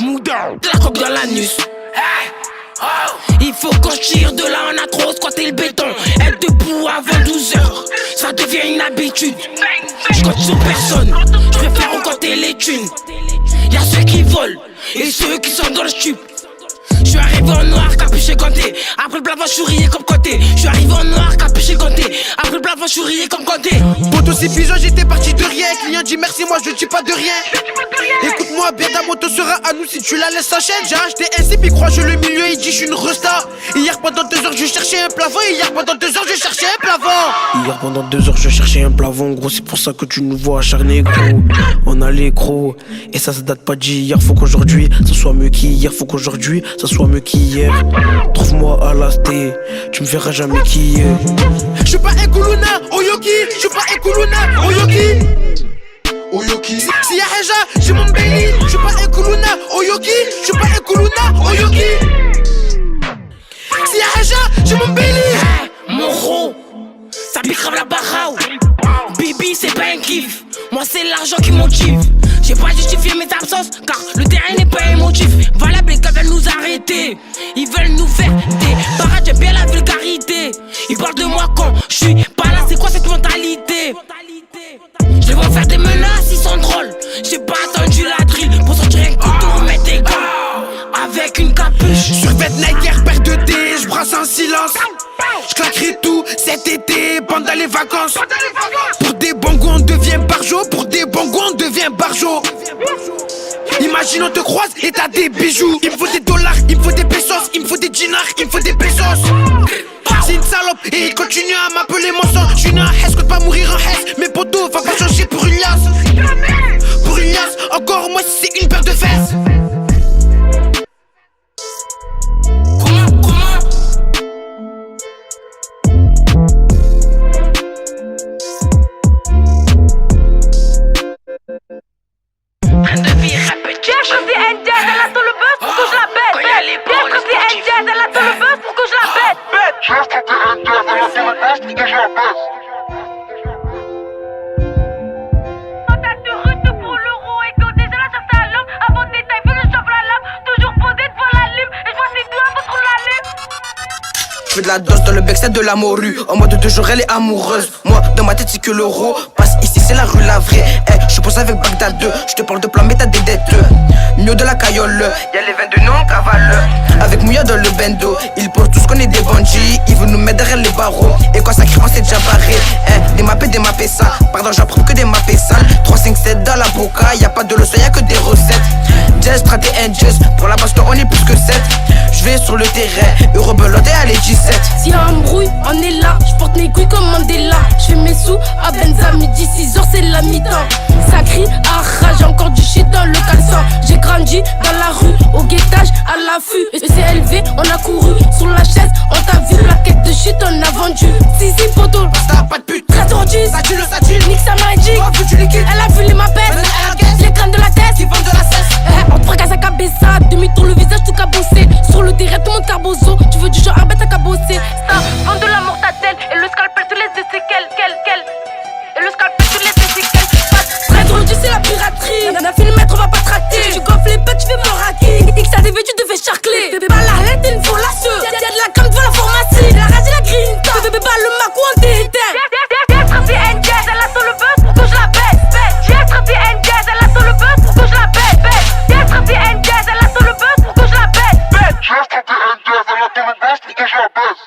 Mouda, de la coque dans l'anus. Il faut qu'on tire de là, on a trop squatté le béton. Être debout avant 12h, ça devient une habitude. J'compte sur personne, j'préfère recompter les thunes. Y'a ceux qui volent et ceux qui sont dans le stup. J'suis arrivé en noir, capuché ganté. Après le blavant, j'suis rié comme côté. J'suis arrivé en noir, capuché ganté. Après le blavant, j'suis rié comme côté. Poto 6 pigeons, j'étais parti de rien. Client dit merci, moi je dis pas de rien. Écoute-moi bien, ta moto sera à nous si tu la laisses en chaîne. J'ai acheté un CP, crois je le milieu, il dit je suis une resta. Hier pendant 2 heures je cherchais un plafond. Hier pendant 2 heures je cherchais un plafond. Hier pendant 2 heures je cherchais un plafond. Gros c'est pour ça que tu nous vois acharnés gros. On a les gros. Et ça date pas d'hier. Faut qu'aujourd'hui ça soit mieux qu'hier. Faut qu'aujourd'hui ça soit mieux qu'hier. Trouve-moi à la sté, tu me verras jamais qui est. J'suis pas un Koulouna, Oyoki. J'suis pas un Koulouna, Oyoki. Oyoki. Si y'a Reja, j'ai mon belly. J'suis pas un Koulouna, Oyoki. J'suis pas un Koulouna, Oyoki. Si y'a Reja, j'ai mon belly. Mon ro, ça pique grave la barao. Bibi, c'est pas un kiff. Moi, c'est l'argent qui motive. J'ai pas justifié mes absences, car le terrain n'est pas émotif. Valable, les gars veulent nous arrêter. Ils veulent nous faire des barrages, j'aime bien la vulgarité. Ils parlent de moi quand je suis pas là, c'est quoi cette mentalité? Je vais faire des menaces, ils sont drôles. J'ai pas attendu la drill pour sortir un couteau, mettre des gants avec une capuche. Survêt Nike, paire de thé, j'brasse en silence. J'claquerai tout cet été pendant les vacances. Pour des bongos on devient barjo, pour des bongos on devient barjo. Imagine on te croise et t'as des bijoux. Il me faut des dollars, il me faut des pesos, il me faut des dinars, il me faut des pesos. C'est une salope et il continue à m'appeler mon sang. J'suis né en Hesse, compte pas mourir en Hesse. Mes potos, va pas changer pour une liasse. Pour une liasse, encore moi si c'est une paire de fesses. Train de vie répétitif. Tiens, je dis NJ, elle attend le buzz pour que je la bête. Tiens, je dis NJ, elle attend le buzz pour que je la bête. Tiens, je dis NJ, elle attend le buzz pour que je la bête. Quand t'as de retour pour l'euro et que déjà là sur ta lampe, avant détail, veux que je chauffe la lampe. Toujours posé devant la lime et je vois ses doigts contre la lime. Je fais de la danse dans le backstage de la morue. En mode de jour elle est amoureuse. Moi dans ma tête c'est que l'euro. Passe ici c'est la rue la vraie. Je pose avec Bagdad 2. Je te parle de plan mais t'as des dettes. Mieux de la caillole. Y'a les 22 non cavale. Avec Mouya dans le bendo. Ils pensent tous qu'on est des bandits. Ils veulent nous mettre derrière les barreaux. Et quand ça crie on s'est déjà barré. Des mappés ça. Pardon j'apprends que des mappés sales. 3, 5, 7 dans la boca. Y'a pas de leçon y'a que des recettes. Jazz, traité and jazz. Pour la baston on est plus que 7. Je vais sur le terrain. Eurobelote et allez 17. Si y'a un bruit, on est là. J'porte mes couilles comme Mandela. J'fais mes sous à Benza, midi 6h, c'est la mi-temps. Ça crie à rage, encore du shit dans le caleçon. J'ai grandi dans la rue, au guettage, à l'affût. Et c'est élevé, on a couru sur la chaise. On t'a vu, plaquette de shit, on a vendu. Si, poto, t'as pas de pute. 13h10, ça tue, nique sa magic. Oh, veux tu liquide. Elle a vu les mapettes, les crânes de la tête. Qui vendent de la cesse. On fracasse à cabeza, demi-tour le visage tout cabossé. Sur le terrain tout le monde carbozo, tu veux du genre arrête à cabosser. Ça, vend de la mortadelle et le scalpel tous les séquelles, et le scalpel tous les séquelles. Très drôle, tu sais la piraterie. N'a fait le maître, on va pas te rater. Tu gonfles les pets, tu fais mon raquet. XADV, tu devais charcler. Bébé, bah la lettre, t'es une folasse. Y'a de la crème devant la pharmacie. La rage et la grinta. Bébé, bah le mac on t'éteint. J'ai traité un jazz, elle attend le buzz pour que je la baisse. J'ai traité un jazz, elle attend le buzz pour que je la baisse. J'ai traité un jazz, elle attend le buzz pour que je la baisse. J'ai traité un jazz, elle attend le buzz pour que je la baisse.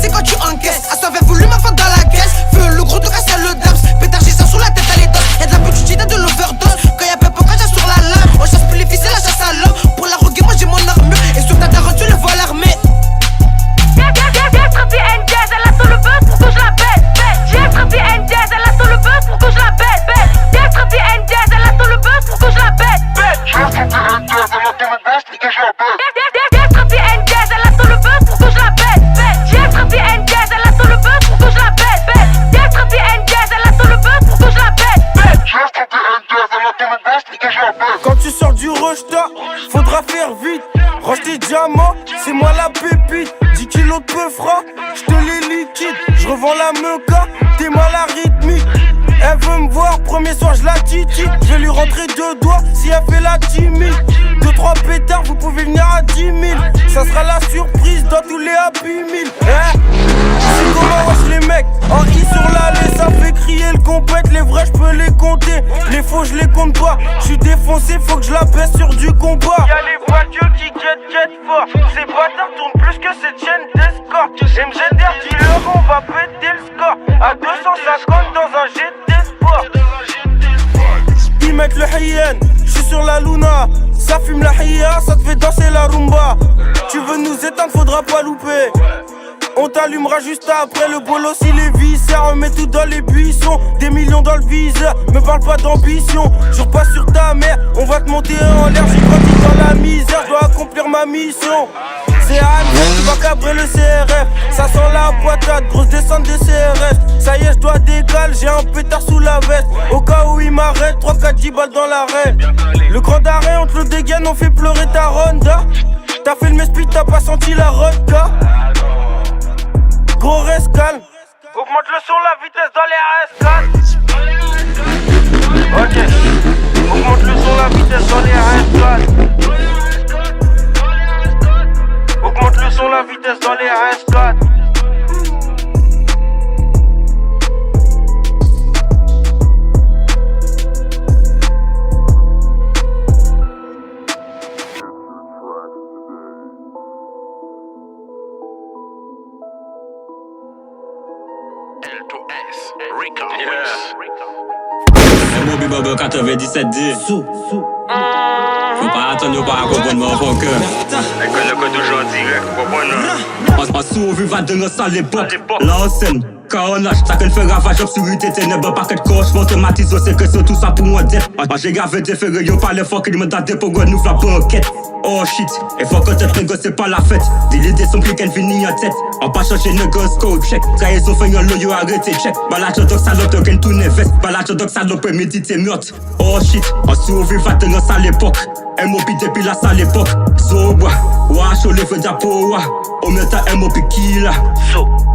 C'est quand tu encaisses. À ça avait voulu ma femme dans la caisse. Feu le gros, tout casse le daps. Pétard, j'ai ça sous la tête, elle est danse. Y'a de la petite idée de l'overdose. Quand y'a peur, quand j'ai sur la lame. On chasse plus les ficelles, la chasse à l'homme. Pour la roguer, moi j'ai mon armure. Et sur ta daronne, tu le vois l'armée. J'ai traité un jazz, elle attend le buzz pour que je la baisse. J'ai traité un jazz, elle attend le buzz pour que je la baisse. J'ai traité un jazz, elle attend le buzz pour que je la baisse. J'ai traité un jazz, elle attend le buzz pour que je la baisse. J'ai traité un jazz, elle attend le buzz pour que je la baisse. J'ai traité un jazz, elle attend le buzz pour que je la baisse. J'ai traité un jazz, elle attend le buzz pour que je la baisse. J'ai traité un jazz, elle attend le buzz pour que je la baisse. Quand tu sors du Rochta, faudra faire vite. Range tes diamants, c'est moi la pépite. 10 kilos de peu franc, j'te les liquide. J'revends la meuca, t'es mal à rythmique. Elle veut me voir, premier soir j'la titille. J'vais lui rentrer 2 doigts si elle fait la timide. 2-3 pétards, vous pouvez venir à 10 000. Ça sera la surprise dans tous les Happy Meal. C'est comment wesh les mecs, en I sur l'allée, ça fait crier le compète. Les vrais j'peux les compter, les faux j'les compte pas. J'suis défoncé, faut que je la baisse sur du combat. Y'a les voitures qui quittent fort. Ces bâtards tournent plus que cette chaîne d'escorte. MGDR, dis-leur on va péter le score. À 250 dans un jet d'espoir. Ils mettent le hyène, j'suis sur la Luna. Ça fume la hiya, ça te fait danser la rumba. Tu veux nous éteindre, faudra pas louper. On t'allumera juste après le bolos, il est viscère. On met tout dans les buissons, des millions dans le viseur. Me parle pas d'ambition, je repasse sur ta mère. On va te monter en l'air, j'ai grandi dans la misère. Je dois accomplir ma mission. C'est Anne, tu vas cabrer le CRF. Ça sent la patate, grosse descente des CRS. Ça y est, je dois décaler, j'ai un pétard sous la veste. Au cas où il m'arrête, 3-4-10 balles dans l'arrêt. Le grand arrêt, on te le dégaine, on fait pleurer ta Ronda. T'as fait le mesprit, t'as pas senti la vodka. Gros reste calme. Augmente le son, la vitesse dans les RS4. Ok. Augmente le son, la vitesse dans les RS4. Augmente le son, la vitesse dans les RS4. Bobby Bobo 97D. Faut pas attendre, y'a pas à comprendre mon poker. Le code aujourd'hui, comprendre. On survit à de nos à l'époque. L'ancienne. Quand on lâche, ça qu'elle fait ravage, obscurité, ténèbres, paquet de coche, automatisé, c'est que c'est tout ça pour moi d'être. J'ai gavé des ferrés, y'a pas les fois qu'il me date pour nous faire pas enquête. Oh shit, et faut que t'es négoce, c'est pas la fête. Des idées sont plus qu'elle finit en tête. On pas changer négoce, code check. Trahison fait un lot, y'a arrêté check. Balade doc salope, qu'elle tourne veste. Balade doc salope, méditer meurtre. Oh shit, on survit à de nos à l'époque. MOP depuis la sale époque. Soba, wash, on les fait d'apo, au même temps MOP killa.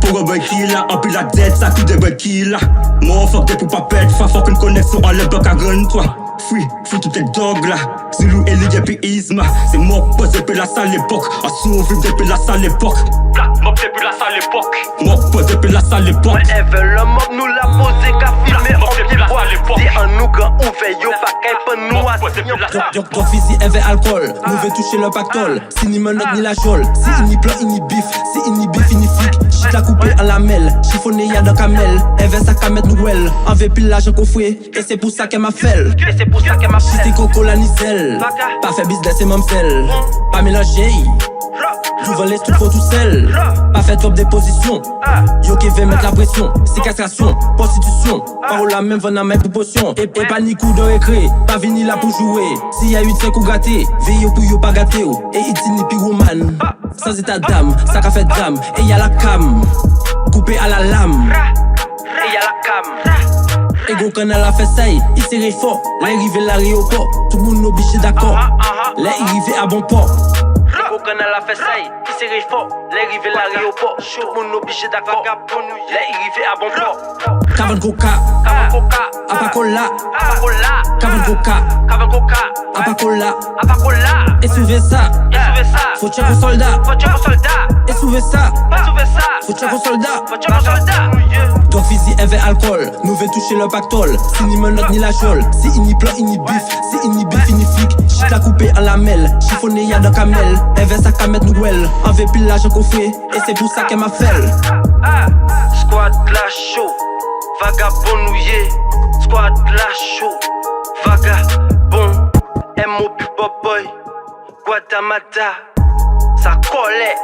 Pour un boy killa, en plus la tête, ça coûte des boy killa. Mon fuck des pour pas perdre, faut qu'une connexion en l'époque à gun-toi. Free tout est dog là. Zulu et Ligue puis Isma. C'est mon pote depuis la sale époque. On survit depuis la sale époque. Mob depuis la sale époque. Mon pote depuis la sale époque. Whatever, le mob nous l'a posé qu'à filmer. On vient boire. Si un nous grand ouvert, yo pas qu'un peu nous assigner. Donc physique, avec alcool. Mauvais toucher le pactole. Si ni menotte ni la jole. Si il ni plan, il ni bif. Si il ni bif, il ni flic. Chit la coupé en lamelle. Chiffonné y'a de camel. Ever ça qu'à mettre nouvelle. En V pile l'argent qu'on fouet. Et c'est pour ça qu'elle m'a fait. Si t'es coco la nicelle. Pas fait business et mamsel. Pas mélanger. J'ouvre les trucs faut tout seul. Pas fait top des positions. Yo qui veut mettre la pression. C'est castration, prostitution. Parole la même vend à mes proportions. Et pas ni coup de récré. Pas vini là pour jouer. S'il y a eu de 5 ou gâté. Veille pour yo pas gâté. Et iti ni pyroman. Sans état d'âme, ça qu'a fait drame. Et y'a la cam. Coupé à la lame. Et y'a la cam. Et gros canal a fait ça, il s'est fort. Là arrivé l'aéroport, tout le monde obligé d'accord. les arrivés à bon port. Au canal la fait ça, qui s'est fort. Les rivés l'aéroport, chaud, mon obligé d'accord. Les rivés à bon port. Cavan Coca, Apacola, Cavan Coca, Apacola, et souvez ça, faut tirer aux soldats, et souvez ça, faut tirer aux soldats. Donc physique et alcool, nous veut toucher le pactole. Si ni menottes ni la chole, si il ni plan, il ni bif, si il ni bif, il ni flic. Chit la coupé en lamelle, chiffonné y'a de camel. Invest à Kamet Noël, en V pillage au coffret, et c'est pour ça qu'elle m'a fait. Squad la chaud, vagabond nouillé. Squad la chaud, vagabond. MOB boy, Guadamada, ça collait.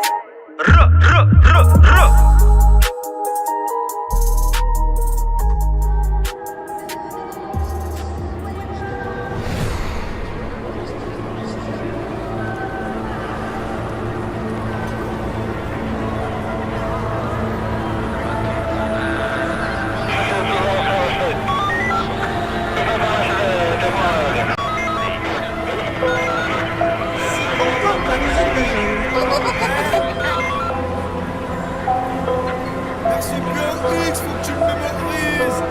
Merci bien X, faut que tu me mémorises.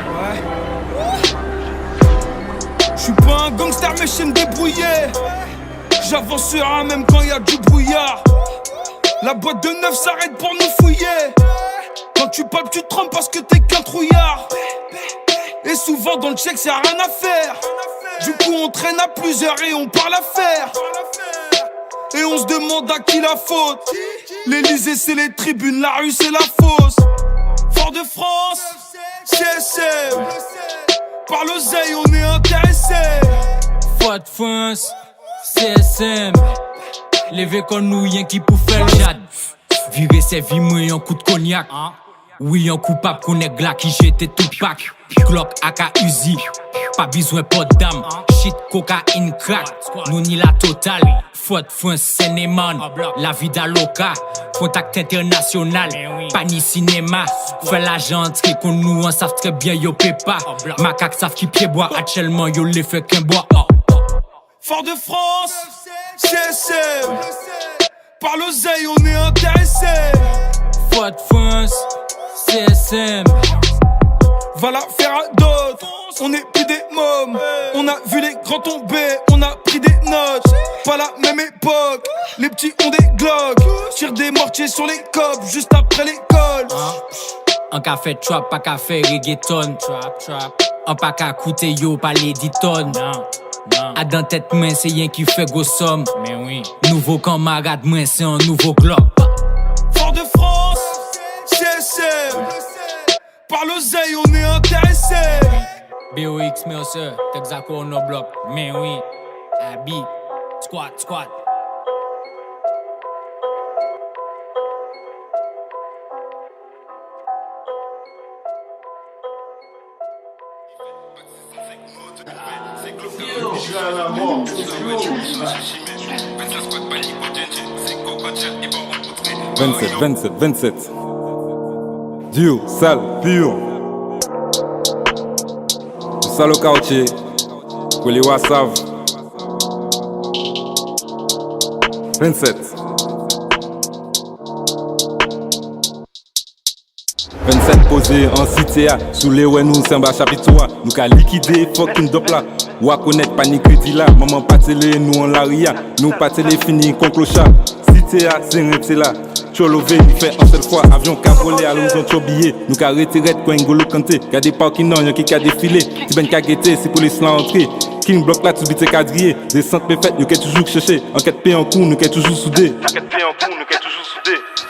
Ouais. J'suis pas un gangster mais j'sais me débrouiller. J'avancera même quand y'a du brouillard. La boîte de neuf s'arrête pour nous fouiller. Quand tu palpes tu te trompes parce que t'es qu'un trouillard. Et souvent dans le check y'a rien à faire. Du coup on traîne à plusieurs et on parle à faire. Et on se demande à qui la faute. L'Elysée c'est les tribunes, la rue c'est la fosse. Fort-de-France, CSM. Par l'oseille on est intéressé. Fort-de-France, CSM. Levé qu'on nous y'en qui pour faire le jade. Virer ses vies moi un coup de cognac. Oui, un coupable qu'on est glas qui jette tout pack. Glock aka Uzi, pas besoin pas de dame. Shit, cocaïne, crack, nous ni la totale. Fort-de-France, Seine-et-Marne, la vie d'Aloca. Contact international, pas ni cinéma. Fait l'argent entrer qu'on nous en savent très bien yo paie pas. Macaque savent qui pied bois, actuellement yo les fait qu'un bois. Fort-de-France, CSM. Par l'oseille on est intéressé. Fort-de-France, CSM. Va la faire à d'autres. On est plus des mômes. On a vu les grands tomber. On a pris des notes. Pas la même époque. Les petits ont des glocks. Tire des mortiers sur les copes juste après l'école. Un café trap, pas café reggaeton. Un pas qu'à coûter yo, pas les 10 tonnes. A dans tête main, c'est rien qui fait go somme. Mais oui. Nouveau camarade main, c'est un nouveau glock. Fort-de-France, CSM. Par l'oseille on est intéressé. BOX, mais aussi, Texaco on nos blocs. Mais oui, Abi, squat. 27. Dur, sale, pur. Sale au quartier. Pour les Wassav. 27. 27 posé en cité sous les ouais nous sommes à chapitre. Nous ka liquider fucking dop là. Ou à connaître pas ni crédit là. Maman pas télé nous en la ria. Nous pas télé fini con clochard. Cité c'est rentré là. Cholové, il fait un seul fois. Avion qu'a volé à l'horizon chobillé. Nous qu'a retiré quand N'Golo Kanté. Y'a des parcs qui n'ont rien qui a défilé. Si ben qu'a guetté, c'est pour les slans entrer. King bloc là, tout vite quadrillé. Des centres perfaites, nous qu'a toujours cherché. Enquête paix en cours, nous qu'a toujours soudé.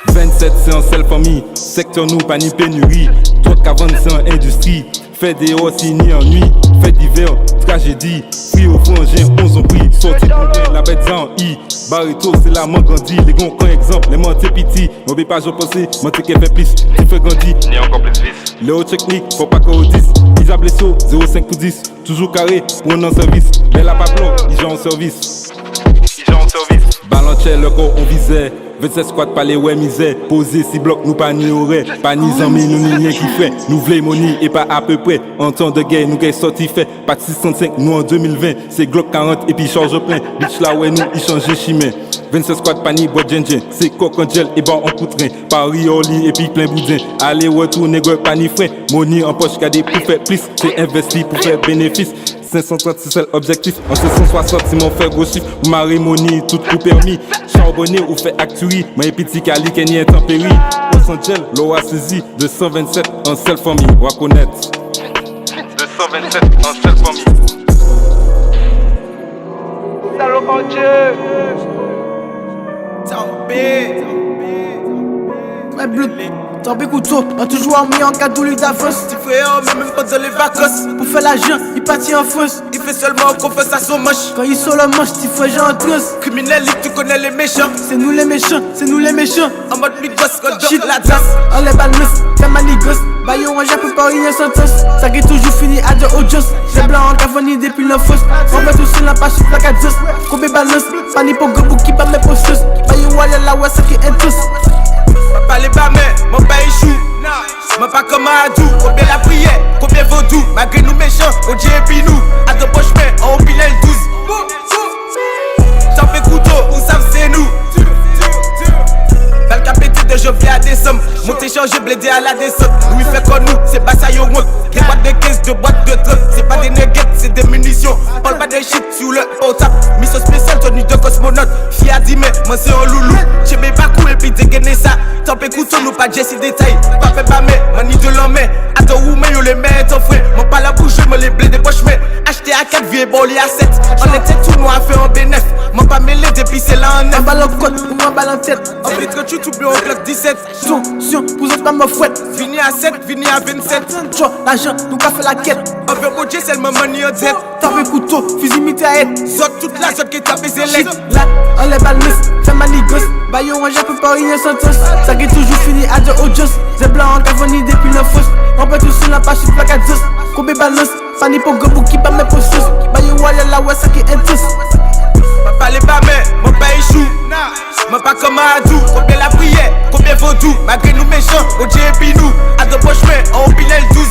27, c'est un seul famille. Secteur nous, pas ni pénurie. Toi qu'avant, c'est en industrie. Fait des hauts, ni en nuit. Fait d'hiver, tragédie. Prix au fond, j'ai 11 en prix. Sorti pour la bête en I. Barreto, c'est la man grandi. Les gants, quand exemple, les montés piti. Mon bé pas j'en pensé, monté qu'elle fait plus. Tu fais grandi. Ni encore plus vite. Léo technique, faut pas qu'on 10. Isa Blesso, 0,5 pour 10. Toujours carré, pour un en service. Mais la pas blanc, ils jouent en service. Balance cher le corps on visait 27 squad pas les ouais misère. Posé 6 blocs nous pas ni aurait. Pas ni amis nous ni rien qui fait. Nous voulons money et pas à peu près. En temps de guerre nous gagne sorti fait. Pas de 605 nous en 2020. C'est Glock 40 et puis charge plein. Bitch là ouais nous y change chimé. 27 squad pas ni bois djendjen. C'est coq en gel et bar en coutrin. Paris Orly et puis plein boudin. Aller retour nègre pas ni frais. Money en poche qu'à des pour faire plus. C'est investi pour faire bénéfice. 530 c'est seul objectif. En 760 c'est mon frère gros chiffre. Ou marimoni tout coup permis. Charbonné ou fait actui. Mais petit cali qui est intempérie. Los Angeles, l'eau a saisi. 227 en seule famille. On va connaître. 227 en seule famille. Salut mon Dieu. Tombé. Ouais, bleu. Tombé couteau, on toujours en mis en cadouli d'avance. Tu fais même pas dans les vacances. Pour faire l'argent, il partit en France. Il fait seulement confiance à son moche. Quand il sort le manche, tu fais genre en transe. Criminel, tu connais les méchants. C'est nous les méchants, c'est nous les méchants. En mode migos, quand shit la tasse. On les balance, c'est manigos. Bayon en Japon, pas rien sans tosse. Ça qui est toujours fini à de ojos. Les blancs en cavani depuis la fosse. On met tout sur la page, la cadence. Kobe balance, pani pour go qui pas mes postes. Bayon wale la ouais, ça qui est tous. Pas les bas mais mon pas échoue. Mon pas comme Adou, combien la prière, combien vaudou. Malgré nous méchants, on dit et puis nous. À de poche mais on pinel 12. J'en fais couteau, où savent c'est nous. Dans le capété de janvier à décembre. Monter changer blédé à la descente. Nous il fait comme nous, c'est pas ça yo monte. Des boîtes de 15, de boîtes de 30. C'est pas des nuggets, c'est des munitions. Parle pas des shit sur le portable. Mission spéciale tenue de cosmonaute. Fille a dit mais moi c'est un loulou. J'ai mes bacs et puis dégainer ça. Tant pis couteau nous pas Jesse détail. Pas fait pas mais, mani de l'homme. Attends où mais yo les mets ton frère. Mon pas la bouche, me les blés des poches mais. Acheter à 4 vieux bolé à 7. On était tout noir fait en bénéf. Mon pas mêlé depuis c'est là en 9. Un ballon côte ou un ballon tête. En fait que tu t'oublies en bloc 17. Attention, vous êtes pas ma fouette. Fini à 7, fini à 27. Tcho, l'argent, nous pas fait la quête. On veut roger, c'est le moment ni en tête. Tapé couteau, fusil mité à aide. Zot toute la zot qui est tapé c'est l'aide. Là, on les balance, c'est manigos. Bayon en Japon, pas rien sans tosse. Ça qui est toujours fini à de ojos. C'est blanc en cavani depuis la fosse. On peut tout sur la page, la cadence. Kobe balance, pani pour go qui pas mes postes. Bayon wale la ouais, ça qui est tous. Pas les bas mais mon pas échoue. Mon pas comme Adou, combien la prière, combien vaudou. Malgré nous méchants, on dit et puis nous. À de poche mais on pinel 12.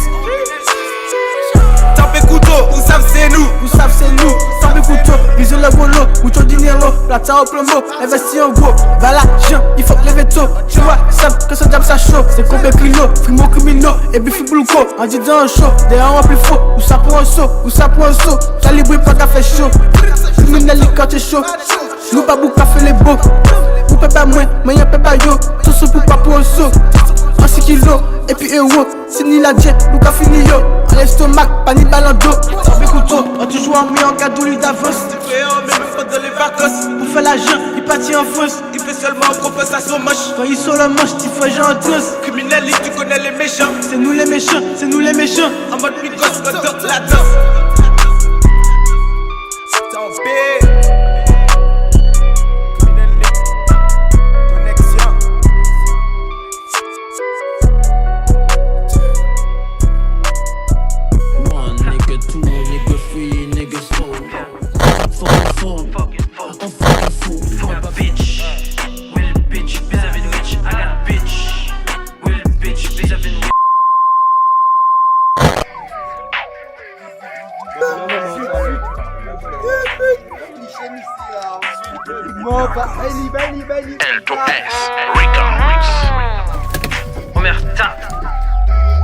Tant pis couteau, où savent c'est nous. Où savent c'est nous. Tant pis couteau, ils ont le boulot. Mucho dinero, plata au plomo. Investi en gros, bah l'argent, il faut que les vétos. Tu vois, ça que ce diable ça chaud. C'est Kobe Clino, frimo criminaux. Et bifi boulco, en disant un show. Derrière un plus faux, où ça pour un saut, où ça pour un saut. Calibré pas qu'à faire chaud. Criminel quand t'es chaud. Nous pas beaucoup à faire les beaux. Vous pouvez pas moins, mais y'a pas yo. Tout ce pour pas pour un saut. En 6 kilos, et puis euro. C'est ni la jet, nous qu'a fini yo. En l'estomac, pas ni ballon d'eau. Sans couteau, on toujours en mis en cadouli d'avance. Tu fais même pas dans les vacances. Pour faire l'argent, il partit en France. Il fait seulement confiance à son moche. Quand il sort le manche, tu fais genre en transe. Criminel, tu connais les méchants. C'est nous les méchants, c'est nous les méchants. En mode migos, on dort la danse. Tombé.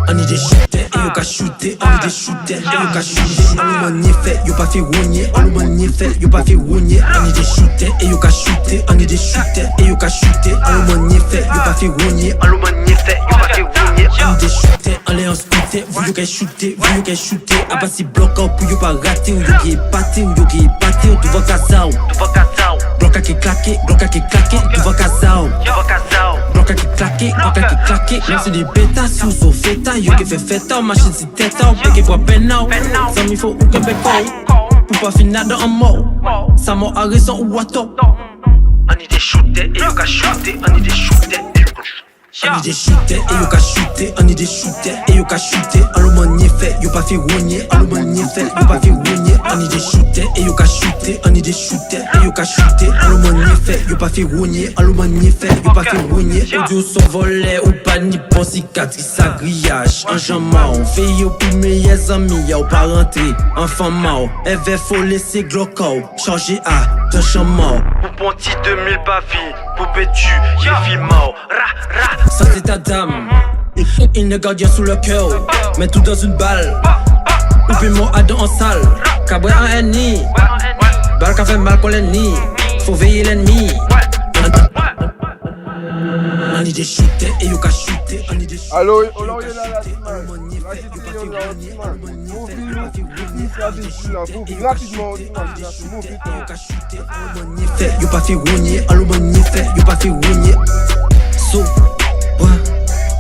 On est des shooters, et yo ka shooter, on est des shooters, et yo ka shooter. On nous fait, yo pas fait rogner, on nous fait, yo pas fait rogner. On est des shooters, et yo ka shooter, on est des shooters, et yo ka shooter. On nous fait, yo pas fait rogner, on nous fait, yo pas fait rogner. On est des shooters, on les en scooter, vous yo ka shooter, vous yo ka shooter. A pas si bloquant pour yo pas rater, ou yo qui est pâté, ou yo qui est pâté, ou tu vas casao, tu vas casao. Bloca qui claqué, tu vas casao, tu vas casao. Bloca qui claqué, là c'est des bêtas, si ou so feta, yo qui fait feta, machine si tête, on peut qu'il voit penao. Ça m'y faut ou que béco, pour pas finir dans un mot. Ça m'a a raison ou à tort. On est des shooters, et yo ka shooter, on est des shooters. On est des shooter et yo ka shooter. On est des shooter et yo ka shooter. En le manier fait, yo pas fait rogner. En le manier fait, yo pas fait rogner. On est des shooter et yo ka shooter. On est des shooter et yo ka shooter. En le manier fait, yo pas fait rogner. En le manier fait, yo pas fait rogner. Audio s'envolait ou pas ni bon cicatrice à grillage. En jambon, veille au plus meilleurs amis. Y'a pas rentré, enfant mort. Elle va faut laisser glauco. Chargé à ton chamon. Pour Ponty 2000 pas vie. Poupée tu, y'a vie mort. Ra, ra. Ça c'est ta dame. Il ne garde rien sous le cœur. Mets tout dans une balle. Oublie mon ado en salle. Cabré en ennemi. Balle qui fait mal pour l'ennemi. Faut veiller l'ennemi. On est des shooters et yo ka shooter. On est des shooters. Allo, là, il est là, la yo pas fait rogner, allo manier fait, yo pas fait rogner. So, ouais,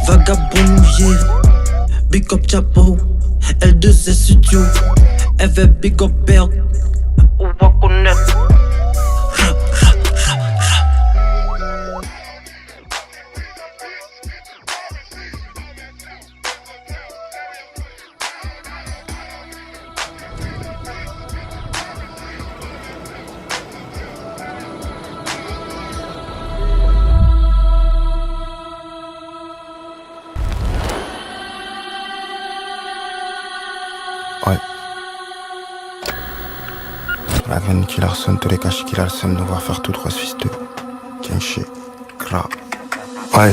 vagabond mouillé, big up chapeau, L2C studio, elle fait big up père, on va connaître. Ouais. La graine Nicky Larson, tous les cas Nicky Larson, nous va faire tout droit suisse de Kenshi, Kra. Ouais.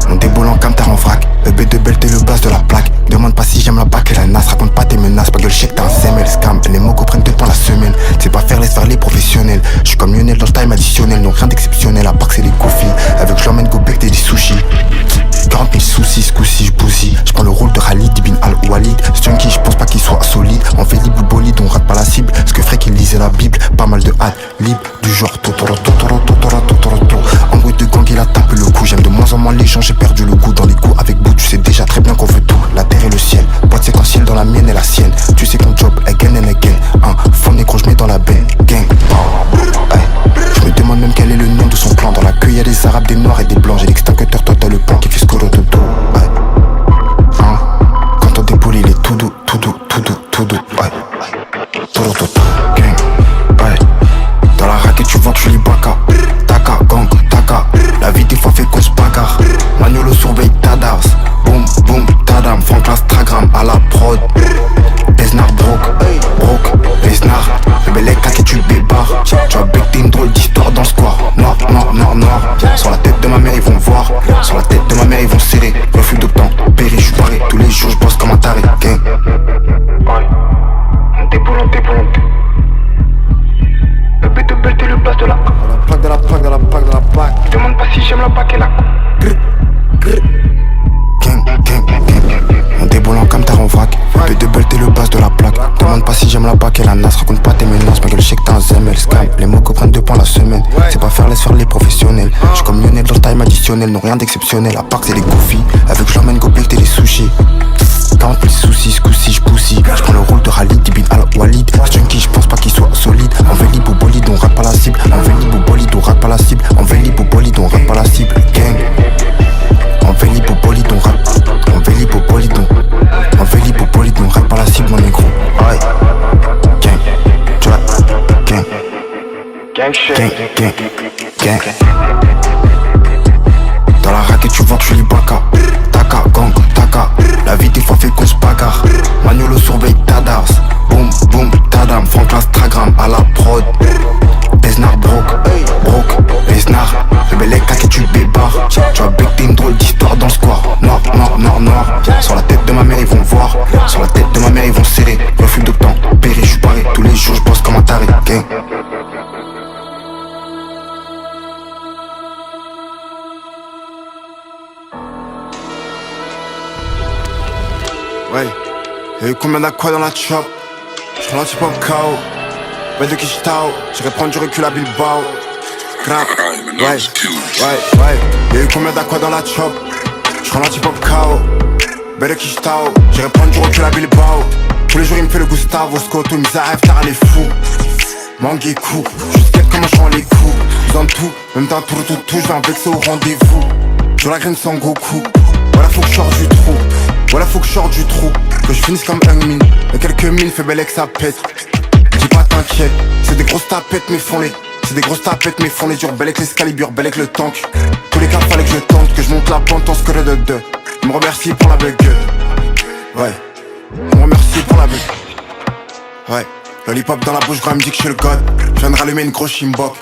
On déboule en cam, t'as en vrac. EB de belt et le base de la plaque. Demande pas si j'aime la bac et la nas. Raconte pas tes menaces, pas gueule chèque, t'as un CML scam. Les mots prennent 2 temps la semaine. C'est pas faire, laisse faire les professionnels. J'suis comme Lionel dans le time additionnel. Non rien d'exceptionnel, à part que c'est des goofy. Avec je l'emmène go bec des sushis. 40 000 soucis, ce coup-ci j'bousille. J'prends le rôle de Khalid, Ibn Al-Walid. Stunky, j'pense pas qu'il soit solide. On fait libre ou bolide, on rate pas la cible. Ce que ferait qu'il lisait la Bible. Pas mal de hâte, libre, du genre totoro. En bruit de gang, il a tapé le coup. J'aime de moins en moins les gens, j'ai perdu le goût. Dans les coups avec bout, tu sais déjà très bien qu'on veut tout. La terre et le ciel, boîte séquentielle dans la mienne et la sienne. Tu sais qu'on job again and again. Fond négro, j'mets dans la baie, gang. Je me demande même quel est le nom de son clan. Dans la queue y'a des arabes, des noirs et des blancs. J'ai l'extincteur, toi t'as le plan qui fait ce que l'autre dos. Quand on déboule il est tout doux, tout doux, tout doux, tout doux. Ouais. Toto, gang. Ouais. Dans la raquette tu vends, tu lis baka. Taka, gang, taka. La vie des fois fait qu'on se bagarre. Manolo surveille Tadars. Boum, boum, Tadam. Franck l'Instagram à la prod. Besnar broke, Besnar. Bébé les caques et tu bébarres. Tu as becté une drôle d'histoire dans le square. Noir. Sur la tête de ma mère ils vont voir. Sur la tête de ma mère ils vont serrer. Refus de temps, péri, j'suis barré. Tous les jours j'bosse comme un taré, gang. On déboule. Bébé de belt et le blast de la plaque. De la plaque. Demande pas si j'aime la bac et la gang. On déboule en cam, t'as en vrac. Bébé de belt et le base de la plaque. Demande pas si j'aime la bac et la nas. Raconte pas tes menaces, ma gueule chèque t'as un ZML scam. Les mots prennent 2 points la semaine. C'est pas faire, laisse faire les professionnels. J'suis comme Lionel dans le time additionnel. Non rien d'exceptionnel, à part que c'est des goofy. Avec je l'emmène go bec et les sushis. 40 000 soucis, ce coup-ci j'bousille. J'prends le rôle de Khalid, Ibn Al-Walid. Junkie, j'pense pas qu'il soit solide. En vélib ou bolide, on rate pas la cible. En vélib ou bolide, on rate pas la cible. En vélib ou bolide, on rate pas la cible. Gang. En vélib ou bolide, on rate. En vélib ou bolide, on rate pas la cible, mon négro. Ouais. Gang. Trap. Gang. Gang. Dans la raquette, tu vends, tu lis baka. Taka, gang, taka. La vie des fois fait qu'on se bagarre. Manolo surveille Tadars. Boum, boum, Tadam. Franck l'Instagram à la prod. Besnar broke, Besnar. Bébé les caques et tu bébarres. Tu as becté une drôle d'histoire dans le square. Noir. Sur la tête de ma mère ils vont voir. Sur la tête de ma mère ils vont serrer. Refus de temps, péri, j'suis barré. Tous les jours j'bosse comme un taré, gang. Ouais, y'a eu combien d'aqua dans la chop? J'prends l'anti-pop KO. Belle de Kishtao, j'irai prendre du recul à Bilbao. Crap, ouais. Y'a eu combien d'aqua dans la chop? J'prends l'anti-pop KO. Belle de Kishtao, j'irai prendre du recul à Bilbao. Tous les jours il me fait le Gustavo, Scotto, il me arrive tard les fous. Mangue et coupe, juste quête comment je rends les coups. Dans tout, même dans tout, j'vais un vexé au rendez-vous. Sur la graine sans Goku. Voilà faut que je sorte du trou. Voilà faut que je sorte du trou. Que je finisse comme Heung-min. De quelques mille fait belle que ça pète. Dis pas t'inquiète. C'est des grosses tapettes mais font-les. C'est des grosses tapettes mais font les durs. Belle avec l'escalibur, belle avec le tank. Tous les cas fallait que je tente. Que je monte la pente en scred de deux. Il me remercie pour la bug. Ouais. Il me remercie pour la bug. Ouais. Lollipop dans la bouche, gros, elle me dit que je suis le god. Je viens de rallumer une grosse chimbok.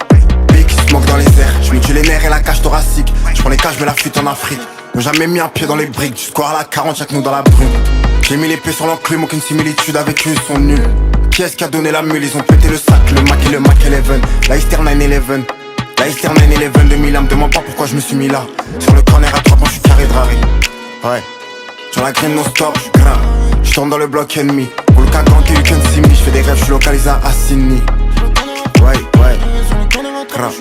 Big smoke dans les airs. Je me tue les nerfs et la cage thoracique. Je prends les cages, je mets la fuite en Afrique. N'ai jamais mis un pied dans les briques. Du square à la 40, y'a que nous dans la brume. J'ai mis l'épée sur l'enclume, aucune similitude avec eux, ils sont nuls. Qui est-ce qui a donné la mule? Ils ont pété le sac, le Mac et le Mac 11. La Easter 911. La Easter 911 2000. Me demande pas pourquoi je me suis mis là. Sur le corner à 3 points, je suis carré de rari. Ouais. Sur la green non stop, je grimpe. Je tourne dans le bloc ennemi. Pour le cagan qui you can see me. Je fais des rêves, je suis localisé à Sydney. Ouais, grave.